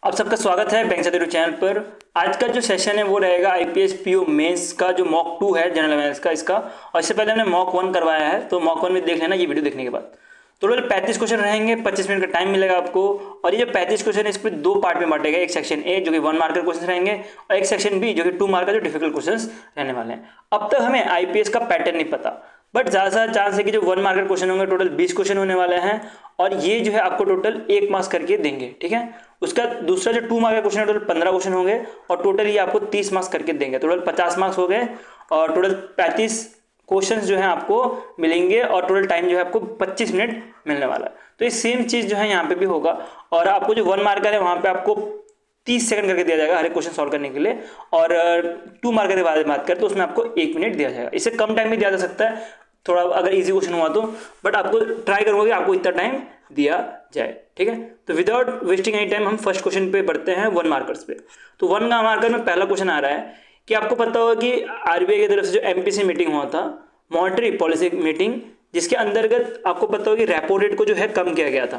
आप सबका स्वागत है बैंक यूट्यूब चैनल पर। आज का जो सेशन है वो रहेगा आईपीएस पीओ मेंस का जो मॉक 2 है जनरल अवेयरनेस का इसका। और इससे पहले हमने मॉक 1 करवाया है, तो मॉक 1 में देख लेना ये वीडियो देखने के बाद। टोटल 35 क्वेश्चन रहेंगे, 25 मिनट का टाइम मिलेगा आपको। और ये जो 35 क्वेश्चन है इस पर दो पार्ट में बांटेगा, एक सेक्शन ए जो कि 1 मार्कर क्वेश्चन रहेंगे और एक सेक्शन बी जो कि 2 मार्कर जो डिफिकल्ट क्वेश्चन रहने वाले हैं। अब तक हमें आईपीएस का पैटर्न नहीं पता, बट ज़्यादा चांस है कि जो 1 मार्कर क्वेश्चन होंगे टोटल 20 क्वेश्चन होने वाले हैं और ये जो है आपको टोटल 1 मार्क्स करके देंगे, ठीक है। उसका दूसरा जो 2 मार्क का क्वेश्चन है टोटल 15 क्वेश्चन होंगे और टोटल ये आपको 30 मार्क्स करके देंगे। टोटल 50 मार्क्स हो गए और टोटल 35 क्वेश्चंस जो है आपको मिलेंगे और टोटल टाइम जो है आपको 25 मिनट मिलने वाला है। तो ये सेम चीज़ जो है यहाँ पे भी होगा और आपको जो 1 मार्कर है वहाँ पे आपको 30 सेकंड करके दिया जाएगा हर एक क्वेश्चन सॉल्व करने के लिए। और 2 मार्कर के बारे में बात करें तो उसमें आपको 1 मिनट दिया जाएगा। इससे कम टाइम भी दिया जा सकता है थोड़ा अगर इजी क्वेश्चन हुआ तो, बट आपको ट्राई करूंगा कि आपको इतना टाइम दिया जाए, ठीक है। तो विदाउट वेस्टिंग एनी टाइम हम फर्स्ट क्वेश्चन पे बढ़ते हैं 1 मार्कर्स पे। तो 1 मार्कर में पहला क्वेश्चन आ रहा है कि आपको पता होगा कि आरबीआई की तरफ से जो एमपीसी मीटिंग हुआ था, मॉनेटरी पॉलिसी मीटिंग, जिसके अंतर्गत आपको पता होगा कि रेपो रेट को जो है कम किया गया था।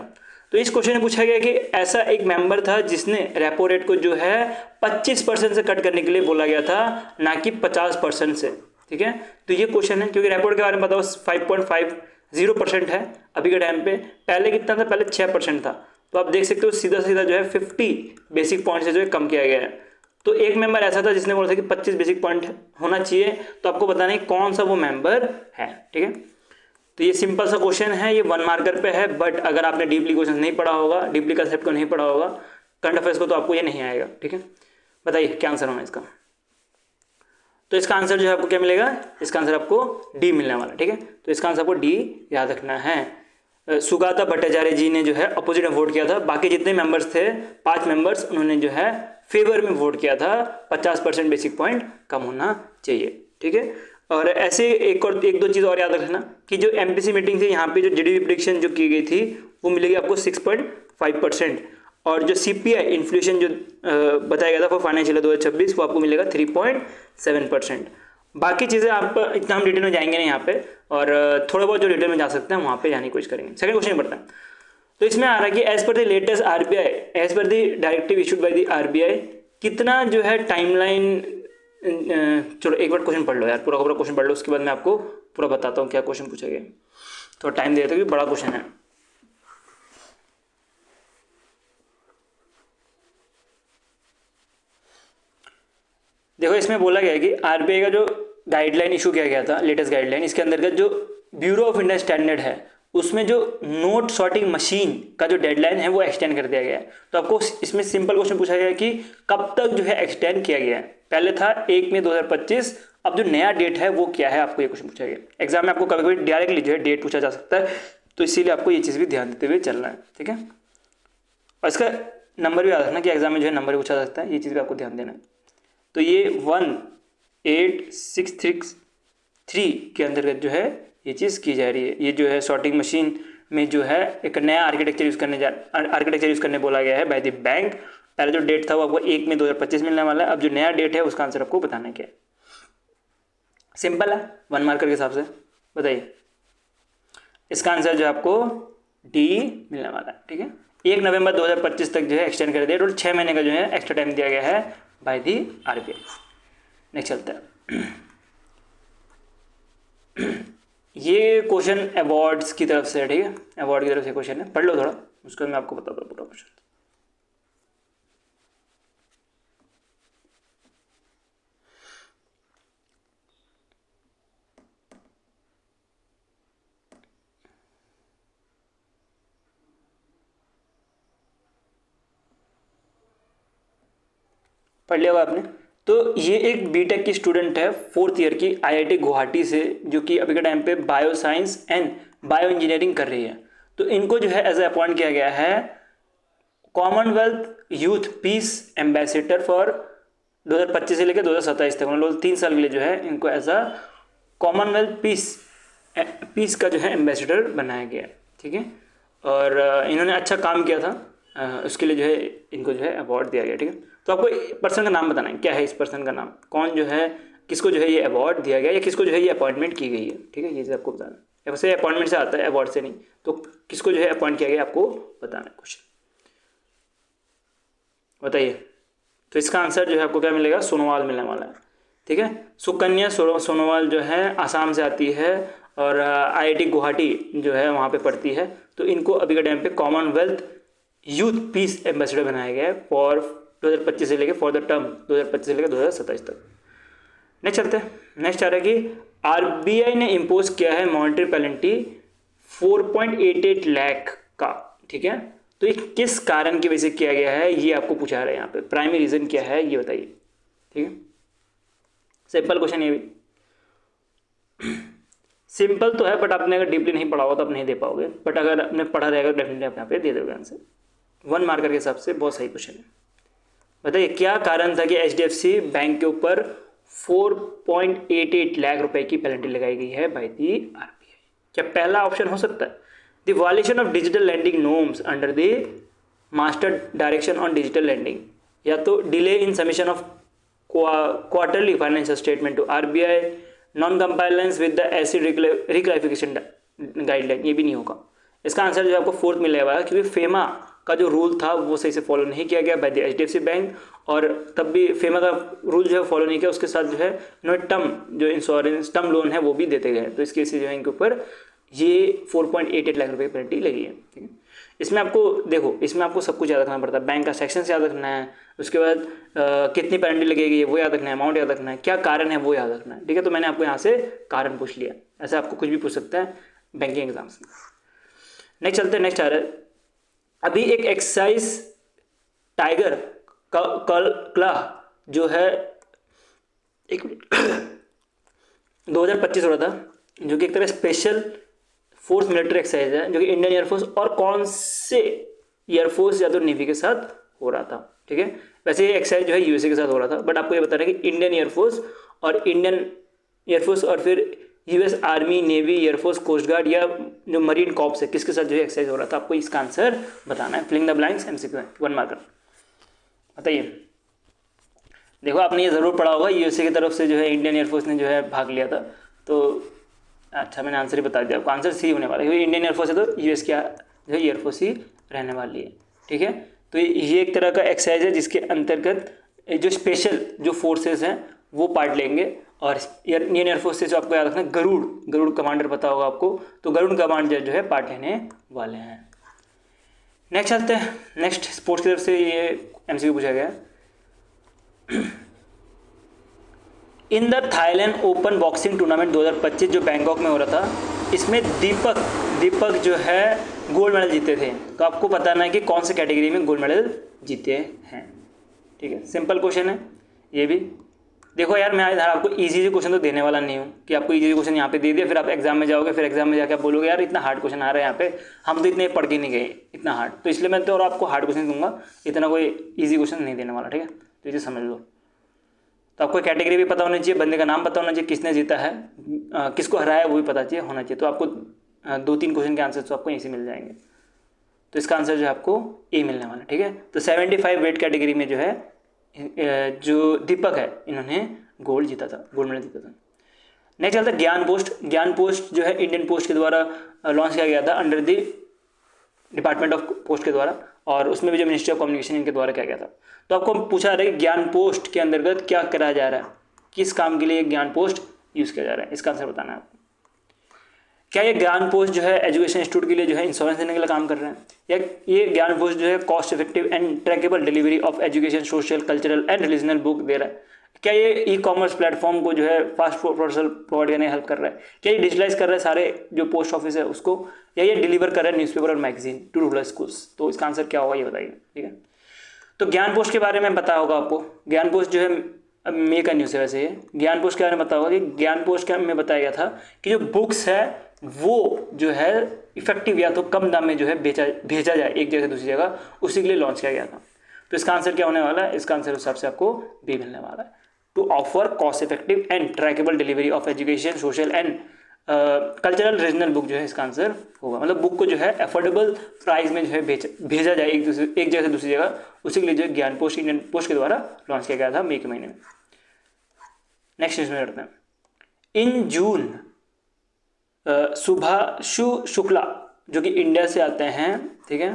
तो इस क्वेश्चन में पूछा गया कि ऐसा एक मेंबर था जिसने रेपो रेट को जो है 25% से कट करने के लिए बोला गया था, ना कि 50% से, ठीक है। तो ये क्वेश्चन है क्योंकि रेपो रेट के बारे में पता हो 5.50% है अभी के टाइम पे। पहले कितना था, पहले 6% था। तो आप देख सकते हो सीधा सीधा जो है 50 बेसिक पॉइंट से जो है कम किया गया है। तो एक मेंबर ऐसा था जिसने बोला था कि 25 बेसिक पॉइंट होना चाहिए, तो आपको बताना है कौन सा वो मेंबर है, ठीक है। तो ये सिंपल सा क्वेश्चन है, ये 1 मार्कर पे है, बट अगर आपने डीपली क्वेश्चन नहीं पढ़ा होगा, डीपली कंसेप्ट को नहीं पढ़ा होगा, करंट अफेयर्स को, तो आपको ये नहीं आएगा, ठीक है। बताइए क्या आंसर होना इसका। तो इसका आंसर जो है आपको क्या मिलेगा, इसका आंसर आपको डी मिलने वाला, ठीक है। तो इसका आंसर आपको डी याद रखना है। सुगाता भट्टाचार्य जी ने जो है अपोजिट में वोट किया था, बाकी जितने मेंबर्स थे 5 मेंबर्स उन्होंने जो है फेवर में वोट किया था, 50% बेसिक पॉइंट कम होना चाहिए, ठीक है। और ऐसे एक दो चीज़ और याद रखना कि जो एमपीसी मीटिंग थी यहाँ पे जो जीडीपी प्रेडिक्शन जो की गई थी वो मिलेगी आपको 6.5%। और जो सीपीआई इन्फ्लेशन जो बताया गया था फॉर फाइनेंशियल 2026 वो आपको मिलेगा 3.7%। बाकी चीज़ें आप इतना हम डिटेल में जाएंगे नहीं यहाँ पे, और थोड़ा बहुत जो डिटेल में जा सकते हैं वहाँ पे जाने की कोशिश करेंगे। सेकंड क्वेश्चन पढ़ते हैं। तो इसमें आ रहा है कि as per the latest RBI, as per the directive issued by the RBI, कितना जो है टाइमलाइन। चलो एक बार क्वेश्चन पढ़ लो यार, पूरा का पूरा क्वेश्चन पढ़ लो, उसके बाद मैं आपको पूरा बताता हूँ क्या क्वेश्चन पूछा गया। थोड़ा टाइम दे देता हूँ क्योंकि बड़ा क्वेश्चन है। देखो इसमें बोला गया है कि आरबीआई का जो गाइडलाइन इशू किया गया था, लेटेस्ट गाइडलाइन, इसके अंतर्गत जो ब्यूरो ऑफ इंडियन स्टैंडर्ड है उसमें जो नोट सॉर्टिंग मशीन का जो डेडलाइन है वो एक्सटेंड कर दिया गया है। तो आपको इसमें सिंपल क्वेश्चन पूछा गया है कि कब तक जो है एक्सटेंड किया गया है। पहले था 1 मई 2025, अब जो नया डेट है वो क्या है, आपको ये क्वेश्चन पूछा गया। एग्जाम में आपको कभी कभी डायरेक्टली जो है डेट पूछा जा सकता है, तो इसीलिए आपको ये चीज़ भी ध्यान देते हुए चलना है, ठीक है। और इसका नंबर भी याद रखना कि एग्जाम में जो है नंबर भी पूछा सकता है, ये चीज़ भी आपको ध्यान देना है। तो ये 18663 के अंतर्गत जो है ये चीज़ की जा रही है। ये जो है सॉर्टिंग मशीन में जो है एक नया आर्किटेक्चर यूज़ करने बोला गया है बाय द बैंक। पहले जो डेट था वो आपको 1 मई 2025 मिलने वाला है, अब जो नया डेट है उसका आंसर आपको बताना क्या है। सिंपल है, 1 मार्कर के हिसाब से। बताइए इसका आंसर जो है आपको डी मिलने वाला है, ठीक है। 1 नवंबर 2025 तक जो है एक्सटेंड कर दिया, टोटल 6 महीने का जो है एक्स्ट्रा टाइम दिया गया है बाय दी आरबीआई। नेक्स्ट चलते हैं। ये क्वेश्चन अवार्ड्स की तरफ से है, ठीक है। अवार्ड की तरफ से क्वेश्चन है, पढ़ लो थोड़ा, उसके बाद मैं आपको बताता हूँ पूरा क्वेश्चन। पढ़ लिया होगा आपने। तो ये एक बीटेक की स्टूडेंट है 4th ईयर की आईआईटी गुवाहाटी से, जो कि अभी के टाइम पे bio science and bio engineering कर रही है। तो इनको जो है एज ए अपॉइंट किया गया है Commonwealth youth piece ambassador for 2025 से लेकर 2027 तक, मतलब 3 साल के लिए जो है इनको एज अ कॉमनवेल्थ पीस का जो है एम्बेसडर बनाया गया, ठीक है। और इन्होंने अच्छा काम किया था, उसके लिए जो है इनको जो है अवार्ड दिया गया, ठीक है। तो आपको पर्सन का नाम बताना है, क्या है इस पर्सन का नाम, कौन जो है, किसको जो है ये अवार्ड दिया गया या किसको जो है ये अपॉइंटमेंट की गई है, ठीक है। ये चीज़ आपको बताना है। वैसे अपॉइंटमेंट से आता है, अवार्ड से नहीं, तो किसको जो है अपॉइंट किया गया आपको बताना है क्वेश्चन। बताइए। तो इसका आंसर जो है आपको क्या मिलेगा, सोनोवाल मिलने वाला है। ठीक है, सुकन्या सोनोवाल जो है आसाम से आती है और IIT गुवाहाटी जो है वहाँ पे पढ़ती है। तो इनको अभी के टाइम पे कॉमनवेल्थ यूथ पीस एम्बेसडर बनाया गया है फॉर 2025 से लेकर फॉर द टर्म 2025 से लेकर 2027 तक। नेक्स्ट चलते हैं। नेक्स्ट आ रहा है कि RBI ने इम्पोज किया है मॉनेटरी पेनल्टी 4.88 लाख का। ठीक है, तो ये किस कारण की वजह से किया गया है, ये आपको पूछा रहा है यहाँ पे। प्राइमरी रीजन क्या है ये बताइए। ठीक है, सिंपल क्वेश्चन ये भी सिंपल तो है, बट आपने अगर डीपली नहीं पढ़ा हो तो आप नहीं दे पाओगे, बट अगर आपने पढ़ा रहेगा डेफिनेटली आप यहाँ पे दे दोगे आंसर। 1 मार्कर के हिसाब से बहुत सही क्वेश्चन है। बताइए क्या कारण था कि HDFC बैंक के ऊपर 4.88 लाख रुपए की पेनल्टी लगाई गई है बाय दी RBI। क्या पहला ऑप्शन हो सकता है the violation of digital lending norms under the master direction on digital lending, या तो delay in submission of quarterly financial statement to RBI, non compliance with the asset reclassification guideline, ये भी नहीं होगा। इसका आंसर जो आपको 4th मिलेगा क्योंकि फेमा का जो रूल था वो सही से फॉलो नहीं किया गया बाय द HDFC बैंक, और तब भी फेमा का रूल जो है फॉलो नहीं किया, उसके साथ जो है टर्म जो इंश्योरेंस टर्म लोन है वो भी देते गए। तो इसके जो है इनके ऊपर ये 4.88 लाख रुपए की पेनल्टी लगी है। ठीक है, इसमें आपको देखो, इसमें आपको सब कुछ याद रखना पड़ता है। बैंक का सेक्शन याद रखना है, उसके बाद कितनी पेनल्टी लगेगी वो याद रखना है, अमाउंट याद रखना है, क्या कारण है वो याद रखना है। ठीक है, तो मैंने आपको यहाँ से कारण पूछ लिया। ऐसे आपको कुछ भी पूछ सकता है बैंकिंग एग्जाम्स में। नेक्स्ट चलते हैं। नेक्स्ट आ रहा है अभी एक एक्सरसाइज टाइगर क्ला जो है 2025 हो रहा था, जो कि एक तरह स्पेशल फोर्स मिलिट्री एक्सरसाइज है, जो कि इंडियन एयरफोर्स और कौन से एयरफोर्स या तो नेवी के साथ हो रहा था। ठीक है, वैसे ये एक्सरसाइज जो है USA के साथ हो रहा था, बट आपको ये बता रहा है कि इंडियन एयरफोर्स और फिर US army, navy, air force, coast guard या जो मरीन कॉर्प्स है, किसके साथ जो है एक्सरसाइज हो रहा था। आपको इसका आंसर बताना है। फिलिंग द ब्लैंक्स MCQ है, 1 मार्कर। बताइए। देखो आपने ये ज़रूर पढ़ा होगा, USA की तरफ से जो है इंडियन एयरफोर्स ने जो है भाग लिया था। तो अच्छा, मैंने आंसर ही बता दिया आपको, आंसर सी होने वाला है क्योंकि इंडियन एयरफोर्स है तो US क्या जो है एयरफोर्स ही रहने वाली है। ठीक है, तो ये एक तरह का एक्सरसाइज है जिसके अंतर्गत जो स्पेशल जो फोर्सेस हैं वो पार्ट लेंगे। और इंडियन एयरफोर्स से जो आपको याद रखना है गरुड़ कमांडर पता होगा आपको, तो गरुड़ कमांडर जो है पार्ट लेने वाले हैं। नेक्स्ट चलते हैं। नेक्स्ट स्पोर्ट्स की तरफ से ये MCQ पूछा गया। In the Thailand open boxing tournament 2025 जो बैंकॉक में हो रहा था, इसमें दीपक जो है गोल्ड मेडल जीते थे। तो आपको बताना है कि कौन से कैटेगरी में गोल्ड मेडल जीते हैं। ठीक है, सिंपल क्वेश्चन है ये भी। देखो यार, मैं इधर आपको इजी क्वेश्चन तो देने वाला नहीं हूँ कि आपको इजी क्वेश्चन यहाँ पे दे दिया फिर आप एग्जाम में जाओगे, फिर एग्जाम में जाकर आप बोलोगे यार इतना हार्ड क्वेश्चन आ रहा है यहाँ पे, हम तो इतने पढ़ के नहीं गए इतना हार्ड। तो इसलिए मैं तो और आपको हार्ड क्वेश्चन दूंगा, इतना कोई ईजी क्वेश्चन नहीं देने वाला। ठीक है, तो इसे समझ लो। तो आपको कैटेगरी भी पता होना चाहिए, बंदे का नाम पता होना चाहिए, किसने जीता है, किसको हराया वो भी पता चाहिए होना चाहिए। तो आपको 2-3 क्वेश्चन के आंसर तो आपको ऐसे मिल जाएंगे। तो इसका आंसर जो है आपको ए मिलने वाला है। ठीक है, तो 75 वेट कैटेगरी में जो है जो दीपक है इन्होंने गोल्ड मेडल जीता था। नेक्स्ट चलता है ज्ञान पोस्ट जो है इंडियन पोस्ट के द्वारा लॉन्च किया गया था under the department of post के द्वारा, और उसमें भी जो मिनिस्ट्री ऑफ कम्युनिकेशन इनके द्वारा किया गया था। तो आपको पूछा जा रहा है कि ज्ञान पोस्ट के अंतर्गत क्या कराया जा रहा है, किस काम के लिए ज्ञान पोस्ट यूज़ किया जा रहा है, इसका आंसर बताना है आपको। क्या ये ज्ञान पोस्ट जो है एजुकेशन इंस्टीट्यूट के लिए जो है इंश्योरेंस देने के लिए काम कर रहे हैं, या ये ज्ञान पोस्ट जो है cost effective and trackable delivery of education, social, cultural and regional book दे रहा है, क्या ये ई-कॉमर्स प्लेटफॉर्म को जो है फास्ट पार्सल प्रोवाइड करने में हेल्प कर रहा है, क्या ये डिजिटलाइज कर रहा है सारे जो पोस्ट ऑफिस है उसको, या ये डिलीवर कर रहा है न्यूज़पेपर और मैगजीन टू रूरल स्कूल्स। तो इसका आंसर क्या होगा ये बताइए। ठीक है, तो ज्ञान पोस्ट के बारे में पता होगा आपको। ज्ञान पोस्ट जो है मेक अ न्यूज़ है वैसे ये। ज्ञान पोस्ट के बारे में पता होगा कि ज्ञान पोस्ट के में बताया गया था कि जो बुक्स है वो जो है इफेक्टिव या तो कम दाम में जो है भेजा जाए एक जगह से दूसरी जगह, उसी के लिए लॉन्च किया गया था। तो इसका आंसर क्या होने वाला है, इसका आंसर उस हिसाब से आपको बी मिलने वाला है। To offer cost effective and trackable delivery of education, social and cultural regional book जो है इसका आंसर होगा। मतलब बुक को जो है अफोर्डेबल प्राइस में जो है भेजा जाए एक जगह से दूसरी जगह, उसी के लिए जो ज्ञान पोस्ट इंडियन पोस्ट के द्वारा लॉन्च किया गया था मई के महीने में। नेक्स्ट न्यूज में करते हैं। इन जून शुभाशु शुक्ला जो कि इंडिया से आते हैं, ठीक है,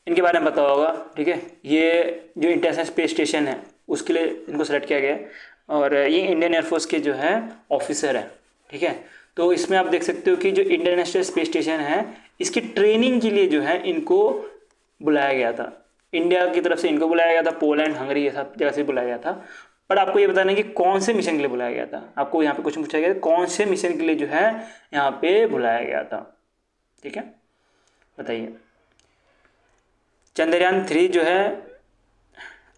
इनके बारे में पता होगा, ठीक है। ये जो इंटरनेशनल स्पेस स्टेशन है उसके लिए इनको सेलेक्ट किया गया है और ये इंडियन एयरफोर्स के जो है ऑफिसर है, ठीक है। तो इसमें आप देख सकते हो कि जो इंटरनेशनल स्पेस स्टेशन है इसकी ट्रेनिंग के लिए जो है इनको बुलाया गया था। इंडिया की तरफ से इनको बुलाया गया था, पोलैंड, हंगरी ये सब जगह से बुलाया गया था। पर आपको ये बताना है कि कौन से मिशन के लिए बुलाया गया था। आपको यहाँ पे क्वेश्चन पूछा गया कौन से मिशन के लिए जो है यहाँ पे बुलाया गया था, ठीक है, बताइए। चंद्रयान 3 जो है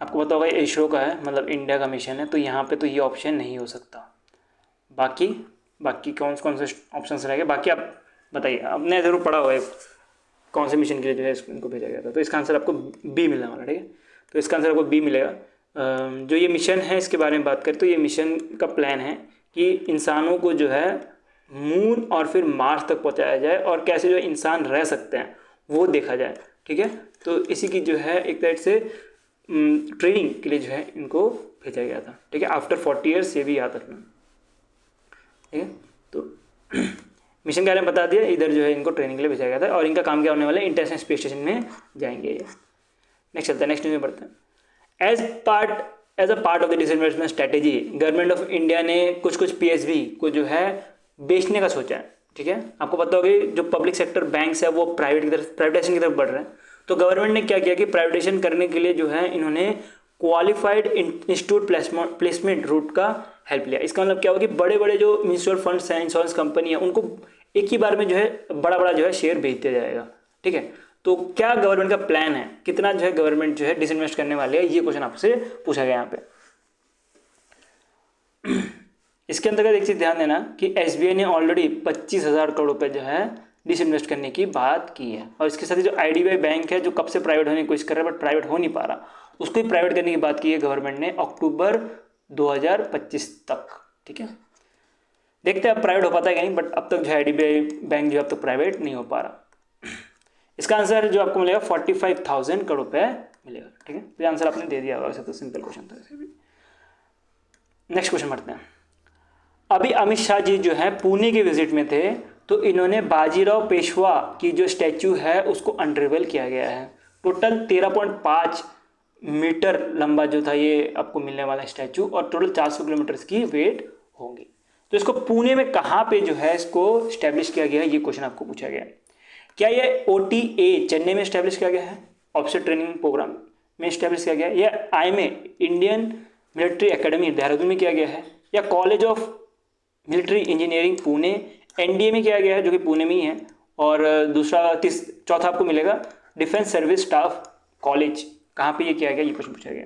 आपको पता होगा इसरो का है, मतलब इंडिया का मिशन है, तो यहाँ पे तो ये ऑप्शन नहीं हो सकता। बाकी कौन से ऑप्शन रहेंगे बाकी आप बताइए, आपने ज़रूर पढ़ा होगा कौन से मिशन के लिए जो है इनको भेजा गया था। तो इसका आंसर आपको बी मिलने वाला, ठीक है। तो इसका आंसर आपको बी मिलेगा। जो ये मिशन है इसके बारे में बात करें तो ये मिशन का प्लान है कि इंसानों को जो है मून और फिर मार्स तक पहुंचाया जाए और कैसे जो इंसान रह सकते हैं वो देखा जाए, ठीक है। तो इसी की जो है एक तरह से ट्रेनिंग के लिए जो है इनको भेजा गया था, ठीक है। आफ्टर 40 ईयर्स, ये भी याद रखना, ठीक है। तो मिशन के बारे में बता दिया, इधर जो है इनको ट्रेनिंग के लिए भेजा गया था और इनका काम क्या होने वाला है, इंटरनेशनल स्पेस स्टेशन में जाएंगे ये। नेक्स्ट चलता है, नेक्स्ट न्यूज़ में पढ़ते हैं। As a part of the disinvestment strategy, government of India ने कुछ पीएसबी को जो है बेचने का सोचा है, ठीक है। आपको पता होगा जो पब्लिक सेक्टर बैंक्स है वो प्राइवेटाइजेशन की तरफ बढ़ रहे हैं। तो गवर्नमेंट ने क्या किया कि प्राइवेटाइजेशन करने के लिए जो है इन्होंने क्वालिफाइड इंस्टीट्यूट प्लेसमेंट रूट का हेल्प लिया। इसका मतलब क्या होगा कि बड़े बड़े जो म्यूचुअल फंड्स हैं, इंश्योरेंस कंपनी है, उनको एक ही बार में जो है बड़ा जो है शेयर भेज दिया जाएगा, ठीक है। तो क्या गवर्नमेंट का प्लान है, कितना जो है गवर्नमेंट जो है डिसइन्वेस्ट करने वाली है, ये क्वेश्चन आपसे पूछा गया यहाँ पे। इसके अंतर्गत एक चीज ध्यान देना कि एसबीआई ने ऑलरेडी 25,000 करोड़ रुपए जो है डिसइन्वेस्ट करने की बात की है और इसके साथ ही जो आईडीबीआई बैंक है जो कब से प्राइवेट होने की कोशिश कर रहा है बट प्राइवेट हो नहीं पा रहा, उसको ही प्राइवेट करने की बात की है गवर्नमेंट ने अक्टूबर 2025 तक, ठीक है। देखते हैं अब प्राइवेट हो पाता है कि नहीं, बट अब तक जो है आईडीबीआई बैंक जो अब तक प्राइवेट नहीं हो पा रहा। इसका आंसर जो आपको मिलेगा 45,000 करोड़ रुपए मिलेगा, ठीक है। तो आंसर आपने दे दिया होगा, वैसे तो सिंपल क्वेश्चन था वैसे भी। नेक्स्ट क्वेश्चन पढ़ते हैं। अभी अमित शाह जी जो है पुणे के विजिट में थे तो इन्होंने बाजीराव पेशवा की जो स्टैचू है उसको अनरिवेल किया गया है। टोटल 13.5 मीटर लंबा जो था ये आपको मिलने वाला स्टैचू और टोटल 400 किलोमीटर की वेट होंगी। तो इसको पुणे में कहाँ पे जो है इसको स्टैब्लिश किया गया है, ये क्वेश्चन आपको पूछा गया है। क्या ये OTA चेन्नई में स्टैब्लिश किया गया है, ऑफिसर ट्रेनिंग प्रोग्राम में स्टैब्लिश किया गया है, या IMA Indian military academy Dehradun में किया गया है, या college of military engineering Pune NDA में किया गया है जो कि पुणे में ही है, और चौथा आपको मिलेगा डिफेंस सर्विस स्टाफ कॉलेज, कहाँ पे ये किया गया, ये क्वेश्चन पूछा गया।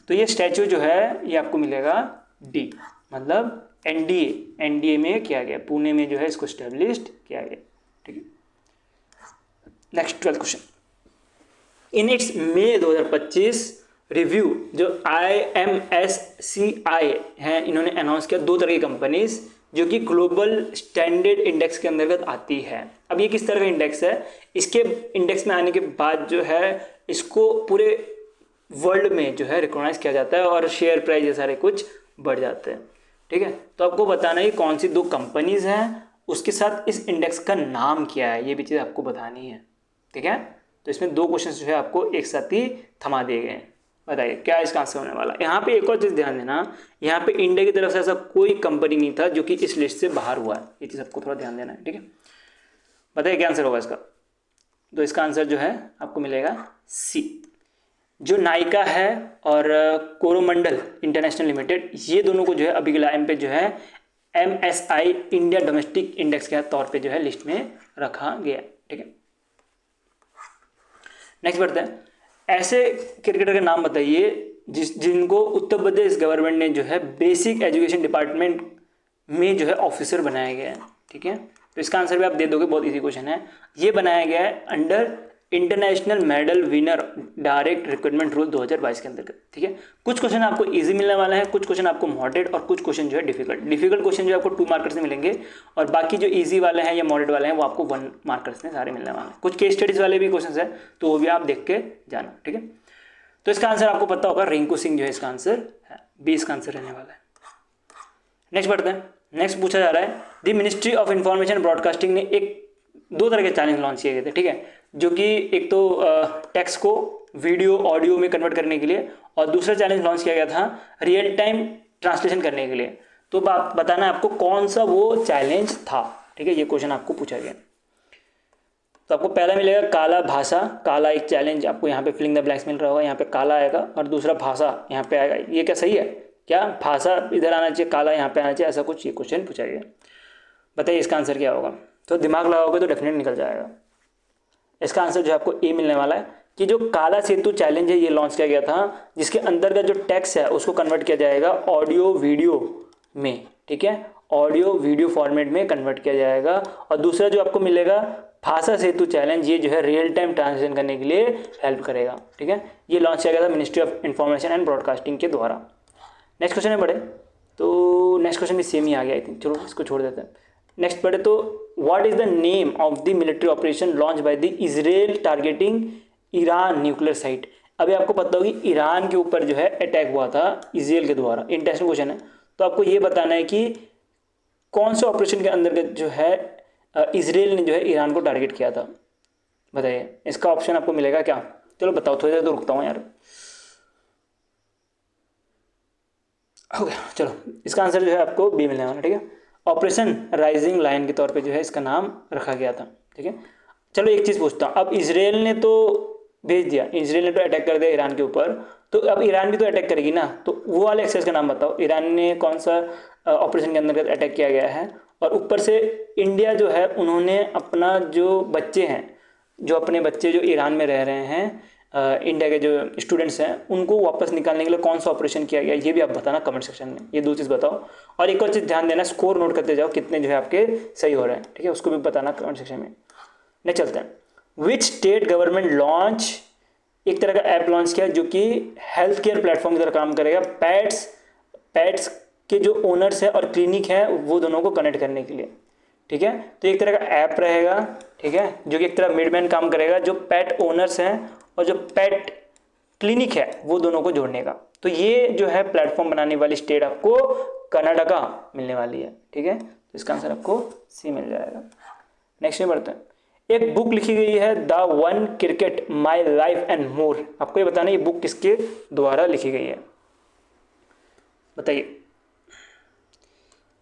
तो ये स्टैचू जो है ये आपको मिलेगा D, मतलब NDA में किया गया, पुणे में जो है इसको स्टैब्लिश्ड किया गया, ठीक है। Next 12th question. In its May 2025 review जो IMSCI है इन्होंने अनाउंस किया 2 तरह की कंपनीज जो कि ग्लोबल स्टैंडर्ड इंडेक्स के अंतर्गत आती है। अब ये किस तरह का इंडेक्स है, इसके इंडेक्स में आने के बाद जो है इसको पूरे वर्ल्ड में जो है रिकॉग्नाइज किया जाता है और शेयर प्राइस ये सारे कुछ बढ़ जाते हैं, ठीक है। तो आपको बताना है कौन सी 2 कंपनीज हैं, उसके साथ इस इंडेक्स का नाम क्या है, ये भी चीज़ आपको बतानी है, ठीक है। तो इसमें 2 क्वेश्चन जो है आपको एक साथ ही थमा दिए गए हैं। बताइए क्या इसका आंसर होने वाला है। यहाँ पे एक और चीज़ ध्यान देना, यहाँ पे इंडिया की तरफ से ऐसा कोई कंपनी नहीं था जो कि इस लिस्ट से बाहर हुआ है, ये चीज़ आपको थोड़ा ध्यान देना है, ठीक है। बताइए क्या आंसर होगा इसका। तो इसका आंसर जो है आपको मिलेगा C। जो नाइका है और कोरोमंडल इंटरनेशनल लिमिटेड, ये दोनों को जो है अभी के टाइम पे जो है MSI इंडिया डोमेस्टिक इंडेक्स के तौर पे जो है लिस्ट में रखा गया, ठीक है। नेक्स्ट बढ़ते हैं। ऐसे क्रिकेटर के नाम बताइए जिनको उत्तर प्रदेश गवर्नमेंट ने जो है बेसिक एजुकेशन डिपार्टमेंट में जो है ऑफिसर बनाया गया है, ठीक है। तो इसका आंसर भी आप दे दोगे, बहुत इजी क्वेश्चन है। ये बनाया गया है under international medal winner direct recruitment rule 2022 के अंतर्गत, ठीक है। कुछ क्वेश्चन आपको इजी मिलने वाला है, कुछ क्वेश्चन आपको मॉडरेट और कुछ क्वेश्चन जो है डिफिकल्ट क्वेश्चन जो आपको 2 मार्कर्स में मिलेंगे और बाकी जो इजी वाले हैं या मॉडरेट वाले हैं वो आपको 1 मार्कर्स में सारे मिलने वाले हैं। कुछ केस स्टडीज वाले भी क्वेश्चन है तो वो भी आप देख के जाना, ठीक है। तो इसका आंसर आपको पता होगा रिंकू सिंह जो है इसका आंसर है, 20 का आंसर रहने वाला है। नेक्स्ट बढ़ते हैं। नेक्स्ट पूछा जा रहा है the ministry of information broadcasting ने 2 तरह के चैलेंज लॉन्च किए गए थे, ठीक है। जो कि एक तो टेक्स्ट को वीडियो ऑडियो में कन्वर्ट करने के लिए, और दूसरा चैलेंज लॉन्च किया गया था रियल टाइम ट्रांसलेशन करने के लिए। तो बताना है आपको कौन सा वो चैलेंज था, ठीक है, ये क्वेश्चन आपको पूछा गया। तो आपको पहला मिलेगा काला भाषा, काला एक चैलेंज आपको यहाँ पे फिलिंग द ब्लैंक्स मिल रहा होगा, यहाँ पे काला आएगा और दूसरा भाषा यहाँ पे आएगा। ये क्या सही है क्या? भाषा इधर आना चाहिए, काला यहाँ पे आना चाहिए, ऐसा कुछ ये क्वेश्चन पूछा गया। बताइए इसका आंसर क्या होगा? तो दिमाग लगाओगे तो डेफिनेट निकल जाएगा। इसका आंसर जो है आपको ए मिलने वाला है कि जो काला सेतु चैलेंज है ये लॉन्च किया गया था, जिसके अंतर्गत जो टेक्स्ट है उसको कन्वर्ट किया जाएगा ऑडियो वीडियो में, ठीक है, ऑडियो वीडियो फॉर्मेट में कन्वर्ट किया जाएगा। और दूसरा जो आपको मिलेगा भाषा सेतु चैलेंज, ये जो है रियल टाइम ट्रांसलेशन करने के लिए हेल्प करेगा, ठीक है। ये लॉन्च किया गया था ministry of information and broadcasting के द्वारा। नेक्स्ट क्वेश्चन में बढ़े तो नेक्स्ट क्वेश्चन भी सेम ही आ गया आई थिंक, चलो इसको छोड़ देते हैं। नेक्स्ट पढ़े तो what is the name of the military operation launch by the Israel targeting Iran nuclear site. अभी आपको पता होगी ईरान के ऊपर जो है अटैक हुआ था इजराइल के द्वारा, इंटरेस्टिंग क्वेश्चन है। तो आपको ये बताना है कि कौन से ऑपरेशन के अंतर्गत जो है इजराइल ने जो है ईरान को टारगेट किया था। बताइए इसका ऑप्शन आपको मिलेगा क्या? चलो बताओ, थोड़ी देर तो रुकता हूँ यार। हो गया, चलो इसका आंसर जो है आपको बी मिलने वाला, ठीक है। ऑपरेशन राइजिंग लायन के तौर पे जो है इसका नाम रखा गया था, ठीक है। चलो एक चीज़ पूछता हूँ, अब इजराइल ने तो भेज दिया, इजराइल ने तो अटैक कर दिया ईरान के ऊपर, तो अब ईरान भी तो अटैक करेगी ना, तो वो वाले एक्सरसाइज का नाम बताओ। ईरान ने कौन सा ऑपरेशन के अंतर्गत अटैक किया गया है, और ऊपर से इंडिया जो है उन्होंने अपना जो बच्चे हैं, जो अपने बच्चे जो ईरान में रह रहे हैं, इंडिया के जो स्टूडेंट्स हैं उनको वापस निकालने के लिए कौन सा ऑपरेशन किया गया, ये भी आप बताना कमेंट सेक्शन में। ये दो चीज़ बताओ, और एक और चीज़ ध्यान देना, स्कोर नोट करते जाओ कितने जो है आपके सही हो रहे हैं, ठीक है, उसको भी बताना कमेंट सेक्शन में। नेक्स्ट चलते हैं। विच स्टेट गवर्नमेंट लॉन्च, एक तरह का ऐप लॉन्च किया जो कि हेल्थ केयर प्लेटफॉर्म की तरह काम करेगा, पैट्स के जो ओनर्स है और क्लिनिक है वो दोनों को कनेक्ट करने के लिए, ठीक है। तो एक तरह का ऐप रहेगा, ठीक है, जो कि एक तरह मिडमैन काम करेगा, जो पेट ओनर्स हैं और जो पेट क्लिनिक है वो दोनों को जोड़ने का। तो ये जो है प्लेटफॉर्म बनाने वाली स्टेट आपको कर्नाटका मिलने वाली है, ठीक है। तो इसका आंसर आपको सी मिल जाएगा। नेक्स्ट में बढ़ते हैं। एक बुक लिखी गई है the one cricket my life and more. आपको ये बताना ये बुक किसके द्वारा लिखी गई है, बताइए।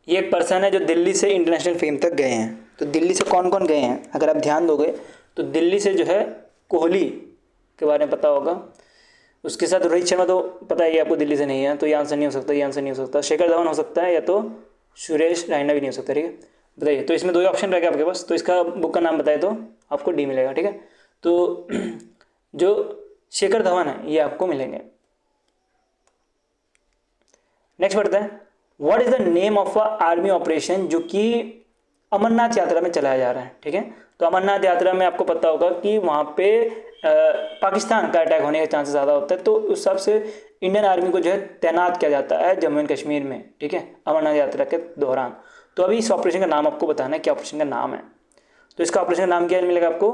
ये एक पर्सन है जो दिल्ली से इंटरनेशनल फेम तक गए हैं। तो दिल्ली से कौन कौन गए हैं अगर आप ध्यान दोगे तो दिल्ली से जो है कोहली के बारे में पता होगा, उसके साथ रोहित शर्मा तो पता है आपको दिल्ली से नहीं है, तो ये आंसर नहीं हो सकता, ये आंसर नहीं हो सकता। शेखर धवन हो सकता है या तो सुरेश रैना भी नहीं हो सकता, ठीक है। बताइए, तो इसमें दो ही ऑप्शन रह गए आपके पास, तो इसका बुक का नाम बताए तो आपको डी मिलेगा, ठीक है। तो जो शेखर धवन है ये आपको मिलेंगे। नेक्स्ट बढ़ते हैं। What is the name of a army operation जो कि अमरनाथ यात्रा में चलाया जा रहा है, ठीक है। तो अमरनाथ यात्रा में आपको पता होगा कि वहाँ पे पाकिस्तान का अटैक होने के चांसेस ज़्यादा होता है, तो उस हिसाब से इंडियन आर्मी को जो है तैनात किया जाता है जम्मू एंड कश्मीर में, ठीक है, अमरनाथ यात्रा के दौरान। तो अभी इस ऑपरेशन का नाम आपको बताना है, क्या ऑपरेशन का नाम है। तो इसका ऑपरेशन का नाम क्या मिलेगा आपको?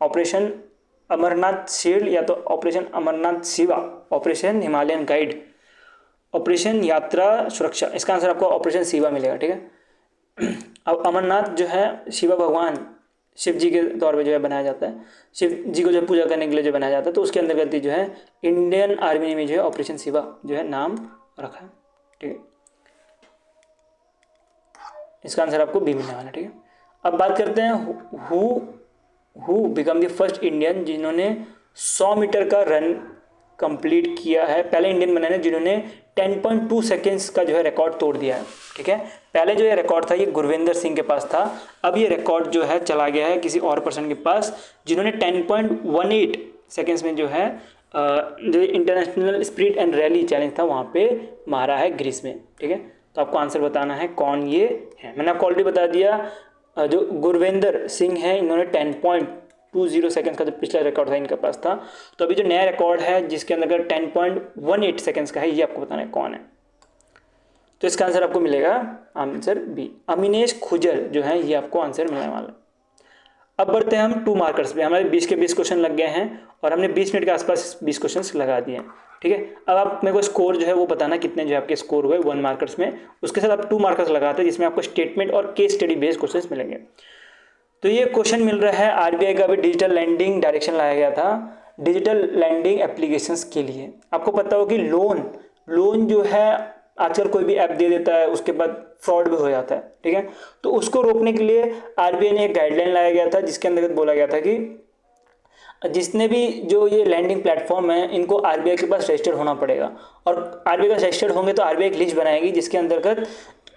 ऑपरेशन अमरनाथ शील्ड, या तो operation Amarnath Shiva, operation Himalayan guide, operation यात्रा सुरक्षा। इसका आंसर आपको ऑपरेशन शिवा मिलेगा, ठीक है। अब अमरनाथ जो है शिवा भगवान शिव जी के तौर पे जो है बनाया जाता है, शिव जी को जो पूजा करने के लिए जो बनाया जाता है, तो उसके अंतर्गत जो है इंडियन आर्मी में जो है ऑपरेशन शिवा जो है नाम रखा है, ठीक है। इसका आंसर आपको बी मिलने वाला है, ठीक है। अब बात करते हैं who become the first Indian जिन्होंने 100 मीटर का रन कंप्लीट किया है। पहले इंडियन बने हैं जिन्होंने 10.2 सेकेंड्स का जो है रिकॉर्ड तोड़ दिया है, ठीक है। पहले जो ये रिकॉर्ड था ये गुरविंदर सिंह के पास था, अब ये रिकॉर्ड जो है चला गया है किसी और पर्सन के पास जिन्होंने 10.18 सेकेंड्स में जो है जो international sprint and rally challenge था वहाँ पे मारा है ग्रीस में, ठीक है। तो आपको आंसर बताना है कौन ये है। मैंने आपको ऑलरेडी बता दिया, जो गुरविंदर सिंह है इन्होंने 10.20 सेकेंड्स का जो पिछला रिकॉर्ड था इनके पास था। तो अभी जो नया रिकॉर्ड है जिसके अंदर 10.18 सेकेंड्स का है, ये आपको बताना है कौन है। तो इसका आंसर आपको मिलेगा आंसर बी, अमिनेश खुजर जो है ये आपको आंसर मिलने वाला है। अब बढ़ते हैं हम 2 मार्कर्स पे। हमारे 20 के 20 क्वेश्चन लग गए हैं और हमने 20 मिनट के आसपास 20 क्वेश्चन लगा दिए हैं, ठीक है। अब आप मेरे को स्कोर जो है वो बताना कितने जो है आपके स्कोर हुए 1 मार्कर्स में। उसके साथ आप 2 मार्कर्स लगाते हैं जिसमें आपको स्टेटमेंट और केस स्टडी बेस्ड क्वेश्चंस मिलेंगे। तो ये क्वेश्चन मिल रहा है आरबीआई का भी डिजिटल लैंडिंग डायरेक्शन लाया गया था डिजिटल लैंडिंग एप्लीकेशंस के लिए। आपको पता हो कि लोन जो है आजकल कोई भी ऐप दे देता है, उसके बाद फ्रॉड भी हो जाता है, ठीक है। तो उसको रोकने के लिए आरबीआई ने एक गाइडलाइन लाया गया था जिसके अंतर्गत बोला गया था कि जिसने भी जो ये लैंडिंग प्लेटफॉर्म है इनको आरबीआई के पास रजिस्टर्ड होना पड़ेगा, और आरबीआई का रजिस्टर्ड होंगे तो आरबीआई एक लिस्ट बनाएगी जिसके अंतर्गत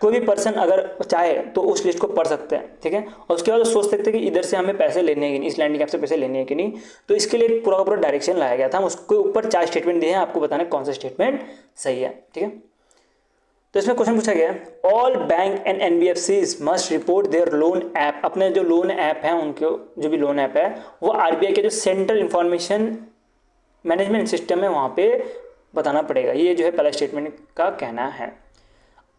कोई भी पर्सन अगर चाहे तो उस लिस्ट को पढ़ सकते हैं, ठीक है। और उसके बाद वो सोच सकते हैं कि इधर से हमें पैसे लेने हैं कि नहीं, इस लैंडिंग ऐप से पैसे लेने हैं कि नहीं। तो इसके लिए पूरा पूरा डायरेक्शन लाया गया था। हम उसके ऊपर 4 स्टेटमेंट दिए हैं, आपको बताना है कौन सा स्टेटमेंट सही है, ठीक है। तो इसमें क्वेश्चन पूछा गया है all bank and NBFCs must report there loan app. अपने जो लोन ऐप है उनके जो भी लोन ऐप है वो आरबीआई के जो सेंट्रल इंफॉर्मेशन मैनेजमेंट सिस्टम है वहाँ पे बताना पड़ेगा। ये जो है पहला स्टेटमेंट का कहना है।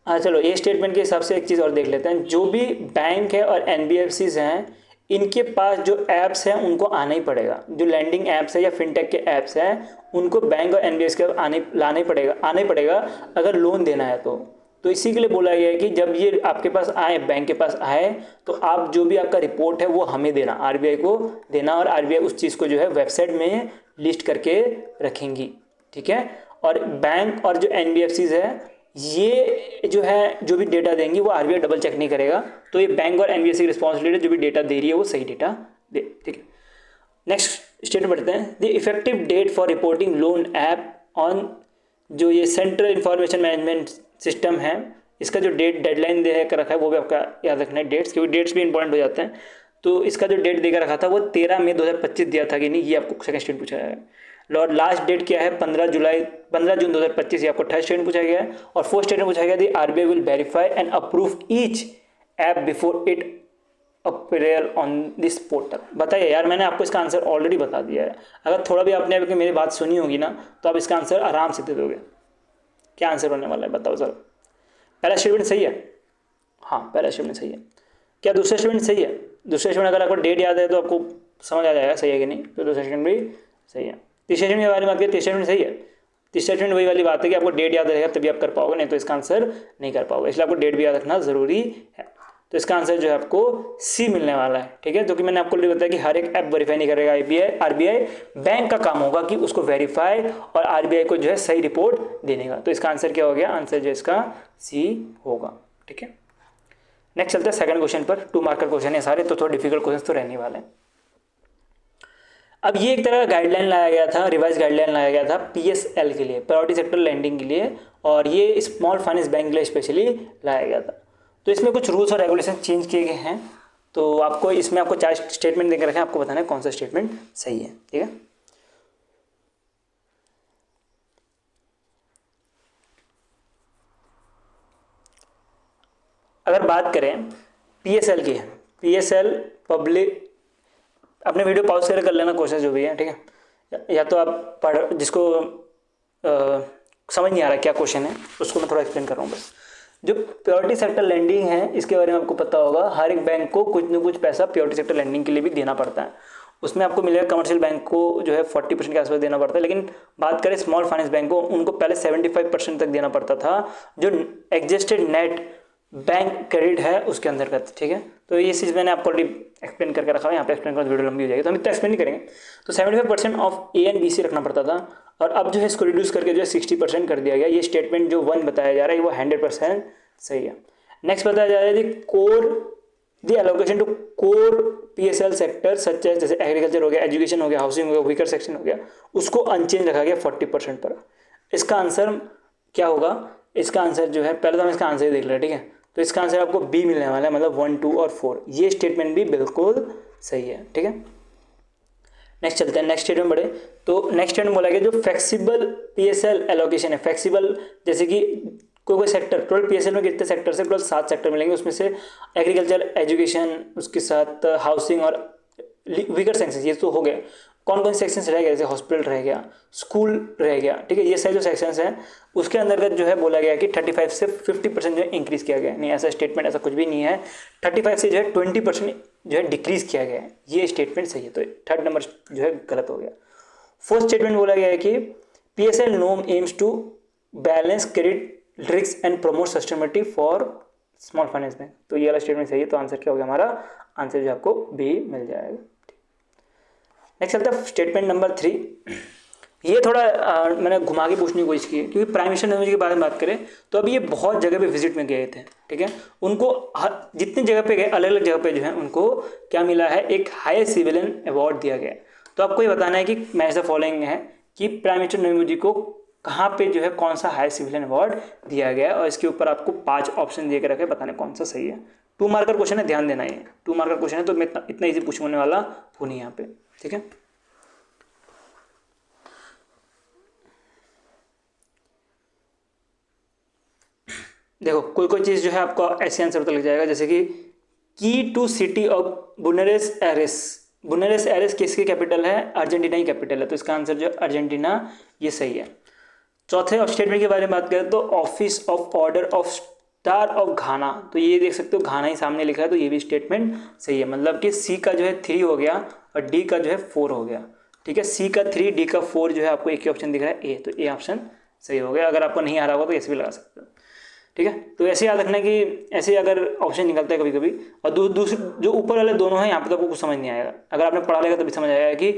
चलो ये स्टेटमेंट के हिसाब से एक चीज़ और देख लेते हैं। जो भी बैंक है और एनबीएफसीज हैं इनके पास जो ऐप्स हैं उनको आना ही पड़ेगा। जो लैंडिंग ऐप्स है या फिनटेक के ऐप्स हैं उनको बैंक और एनबीएफसी के आना ही पड़ेगा अगर लोन देना है तो इसी के लिए बोला गया है कि जब ये आपके पास आए, बैंक के पास आए, तो आप जो भी आपका रिपोर्ट है वो हमें देना, आरबीआई को देना, और आरबीआई उस चीज़ को जो है वेबसाइट में लिस्ट करके रखेंगी, ठीक है। और बैंक और जो एनबीएफसीज है ये जो है जो भी डेटा देंगी वो आरबीआई डबल चेक नहीं करेगा। तो ये बैंक और एनबीएफसी की रिस्पॉन्सिबिलिटी, जो भी डेटा दे रही है वो सही डेटा दे, ठीक है। नेक्स्ट स्टेटमेंट पढ़ते हैं। The effective date for reporting loan app on जो ये सेंट्रल इंफॉर्मेशन मैनेजमेंट सिस्टम है इसका जो डेडलाइन दे कर रखा है वो भी आपका याद रखना है डेट्स, क्योंकि डेट्स भी इंपॉर्टेंट हो जाते हैं। तो इसका जो डेट देकर रखा था वो 13 मई 2025 दिया था कि नहीं, ये आपको सेकंड स्टेटमेंट पूछा है। और लास्ट डेट क्या है 15 जून 2025, ये आपको थर्ड स्टेटमेंट पूछा गया है। और फोर्थ स्टेटमेंट पूछा गया दी RBI will verify and approve each app before it appear on this portal. बताइए यार, मैंने आपको इसका आंसर ऑलरेडी बता दिया है। अगर थोड़ा भी आपने अभी मेरी बात सुनी होगी ना तो आप इसका आंसर आराम से दे दोगे। क्या आंसर होने वाला है बताओ सर। पहला स्टेटमेंट सही है? हाँ पहला स्टेटमेंट सही है। क्या दूसरा स्टेटमेंट सही है? दूसरा स्टेटमेंट अगर आपको डेट याद है तो आपको समझ आ जाएगा सही है कि नहीं, तो दूसरा स्टेटमेंट भी सही है। तीसरे स्टेटमेंट के बारे में बात करें, तीसरा स्टेटमेंट सही है। तीसरा स्टेटमेंट वही वाली बात है कि आपको डेट याद रहेगा तभी आप कर पाओगे, नहीं तो इसका आंसर नहीं कर पाओगे। इसलिए आपको डेट भी याद रखना जरूरी है। तो इसका आंसर जो है आपको सी मिलने वाला है, ठीक है। जो कि मैंने आपको बताया कि हर एक ऐप वेरीफाई नहीं करेगा आरबीआई, बैंक का काम होगा कि उसको वेरीफाई और आरबीआई को जो है सही रिपोर्ट देने का। तो इसका आंसर क्या हो गया? आंसर जो इसका सी होगा, ठीक है। नेक्स्ट चलते हैं सेकंड क्वेश्चन पर। 2 मार्कर क्वेश्चन है सारे, तो थोड़ा डिफिकल्ट क्वेश्चन तो रहने वाले हैं। अब ये एक तरह का गाइडलाइन लाया गया था, रिवाइज गाइडलाइन लाया गया था पीएसएल के लिए, प्रायोरिटी सेक्टर लैंडिंग के लिए, और ये स्मॉल फाइनेंस बैंक के लिए स्पेशली लाया गया था। तो इसमें कुछ रूल्स और रेगुलेशन चेंज किए गए हैं। तो आपको इसमें 4 स्टेटमेंट देकर रखे हैं, आपको बताना है कौन सा स्टेटमेंट सही है, ठीक है। अगर बात करें पीएसएल की, पीएसएल पब्लिक, अपने वीडियो पॉज कर लेना क्वेश्चन जो भी है, ठीक है। या तो आप पढ़, जिसको समझ नहीं आ रहा क्या क्वेश्चन है उसको मैं थोड़ा एक्सप्लेन कर रहा हूँ बस। जो प्योरिटी सेक्टर लैंडिंग है इसके बारे में आपको पता होगा, हर एक बैंक को कुछ न कुछ पैसा प्योरिटी सेक्टर लैंडिंग के लिए भी देना पड़ता है। उसमें आपको मिलेगा कमर्शियल बैंक को जो है 40% के आसपास देना पड़ता है, लेकिन बात करें स्मॉल फाइनेंस बैंक को, उनको पहले 75% तक देना पड़ता था, जो एडजस्टेड नेट बैंक क्रेडिट है उसके अंतर्गत, ठीक है। तो ये चीज़ मैंने आपको ऑलरेडी एक्सप्लेन करके रखा है, यहाँ पे एक्सप्लेन करना वीडियो लंबी हो जाएगी तो हम इतना एक्सप्लेन नहीं करेंगे। तो 75% of A and B C रखना पड़ता था, और अब जो है इसको रिड्यूस करके जो है 60% कर दिया गया। ये स्टेटमेंट जो 1 बताया जा रहा है वो 100% सही है। नेक्स्ट बताया जा रहा है the allocation to core PSL sector सच है, जैसे एग्रीकल्चर हो गया, एजुकेशन हो गया, हाउसिंग हो गया, वीकर सेक्शन हो गया, उसको अनचेंज रखा गया 40% पर। इसका आंसर क्या होगा? इसका आंसर जो है, पहले तो हम इसका आंसर ही देख लें, ठीक है। तो इसका आंसर आपको बी मिलने वाला है, मतलब 1, 2 और 4। ये स्टेटमेंट भी बिल्कुल सही है, ठीक है। नेक्स्ट चलते हैं, नेक्स्ट स्टेटमेंट बढ़े। तो नेक्स्ट स्टेटमेंट बोला गया जो फ्लेक्सिबल पीएसएल एलोकेशन है, फ्लेक्सिबल जैसे कि कोई सेक्टर, टोटल पीएसएल में कितने सेक्टर से, टोटल 7 सेक्टर मिलेंगे, उसमें से एग्रीकल्चर, एजुकेशन, उसके साथ हाउसिंग और वीकर सेक्शन, ये तो हो गए। कौन कौन से सेक्शंस रह गए? जैसे हॉस्पिटल रह गया, स्कूल रह गया, ठीक है। ये सारे जो सेक्शंस हैं उसके अंतर्गत जो है बोला गया कि 35 से 50% जो है इंक्रीज किया गया। नहीं, ऐसा स्टेटमेंट ऐसा कुछ भी नहीं है। 35 से जो है 20% जो है डिक्रीज किया गया है, ये स्टेटमेंट सही है। तो थर्ड नंबर जो है गलत हो गया। फोर्थ स्टेटमेंट बोला गया है कि PSL norm aims to balance credit risk and promote sustainability for small finance bank. तो ये वाला स्टेटमेंट सही है, तो आंसर क्या हो गया हमारा, आंसर जो आपको बी मिल जाएगा। नेक्स्ट चलता है स्टेटमेंट नंबर 3। ये थोड़ा मैंने घुमा के पूछने की कोशिश की है, क्योंकि प्राइम मिनिस्टर नरेंद्र मोदी के बारे में बात करें तो अभी ये बहुत जगह पे विजिट में गए थे, ठीक है। उनको जितनी जगह पे गए, अलग अलग जगह पे जो है उनको क्या मिला है, एक हाईएस्ट सिविलियन अवार्ड दिया गया। तो आपको ये बताना है कि मैच द फॉलोइंग है कि प्राइम मिनिस्टर नरेंद्र मोदी को कहाँ पे जो है कौन सा हाईएस्ट सिविलियन अवार्ड दिया गया है, और इसके ऊपर आपको 5 ऑप्शन दे के रखे, बताने कौन सा सही है। 2 मार्कर क्वेश्चन है, ध्यान देना है, 2 मार्कर क्वेश्चन है, तो मैं इतना ईजी पूछने वाला हूँ नहीं यहाँ पे, ठीक है। देखो कोई कोई चीज़ जो है आपको ऐसे आंसर पता लग जाएगा, जैसे कि की to city of Buenos Aires. Buenos Aires किसकी कैपिटल है, अर्जेंटीना की कैपिटल है, तो इसका आंसर जो अर्जेंटीना, ये सही है। चौथे स्टेटमेंट के बारे में बात करें तो office of order of star of घाना, तो ये देख सकते हो घाना ही सामने लिखा है, तो ये भी स्टेटमेंट सही है। मतलब कि सी का जो है 3 हो गया और डी का जो है 4 हो गया, ठीक है। सी का 3, डी का 4 जो है आपको एक ही ऑप्शन दिख रहा है ए, तो ए ऑप्शन सही हो गया। अगर आपको नहीं आ रहा होगा तो ऐसे भी लगा सकते हो, ठीक है। तो ऐसे याद रखना कि ऐसे अगर ऑप्शन निकलता है कभी कभी, और दूसरे जो ऊपर वाले दोनों हैं यहाँ पे तो आपको कुछ समझ नहीं आएगा, अगर आपने पढ़ा लेगा तभी समझ आएगा कि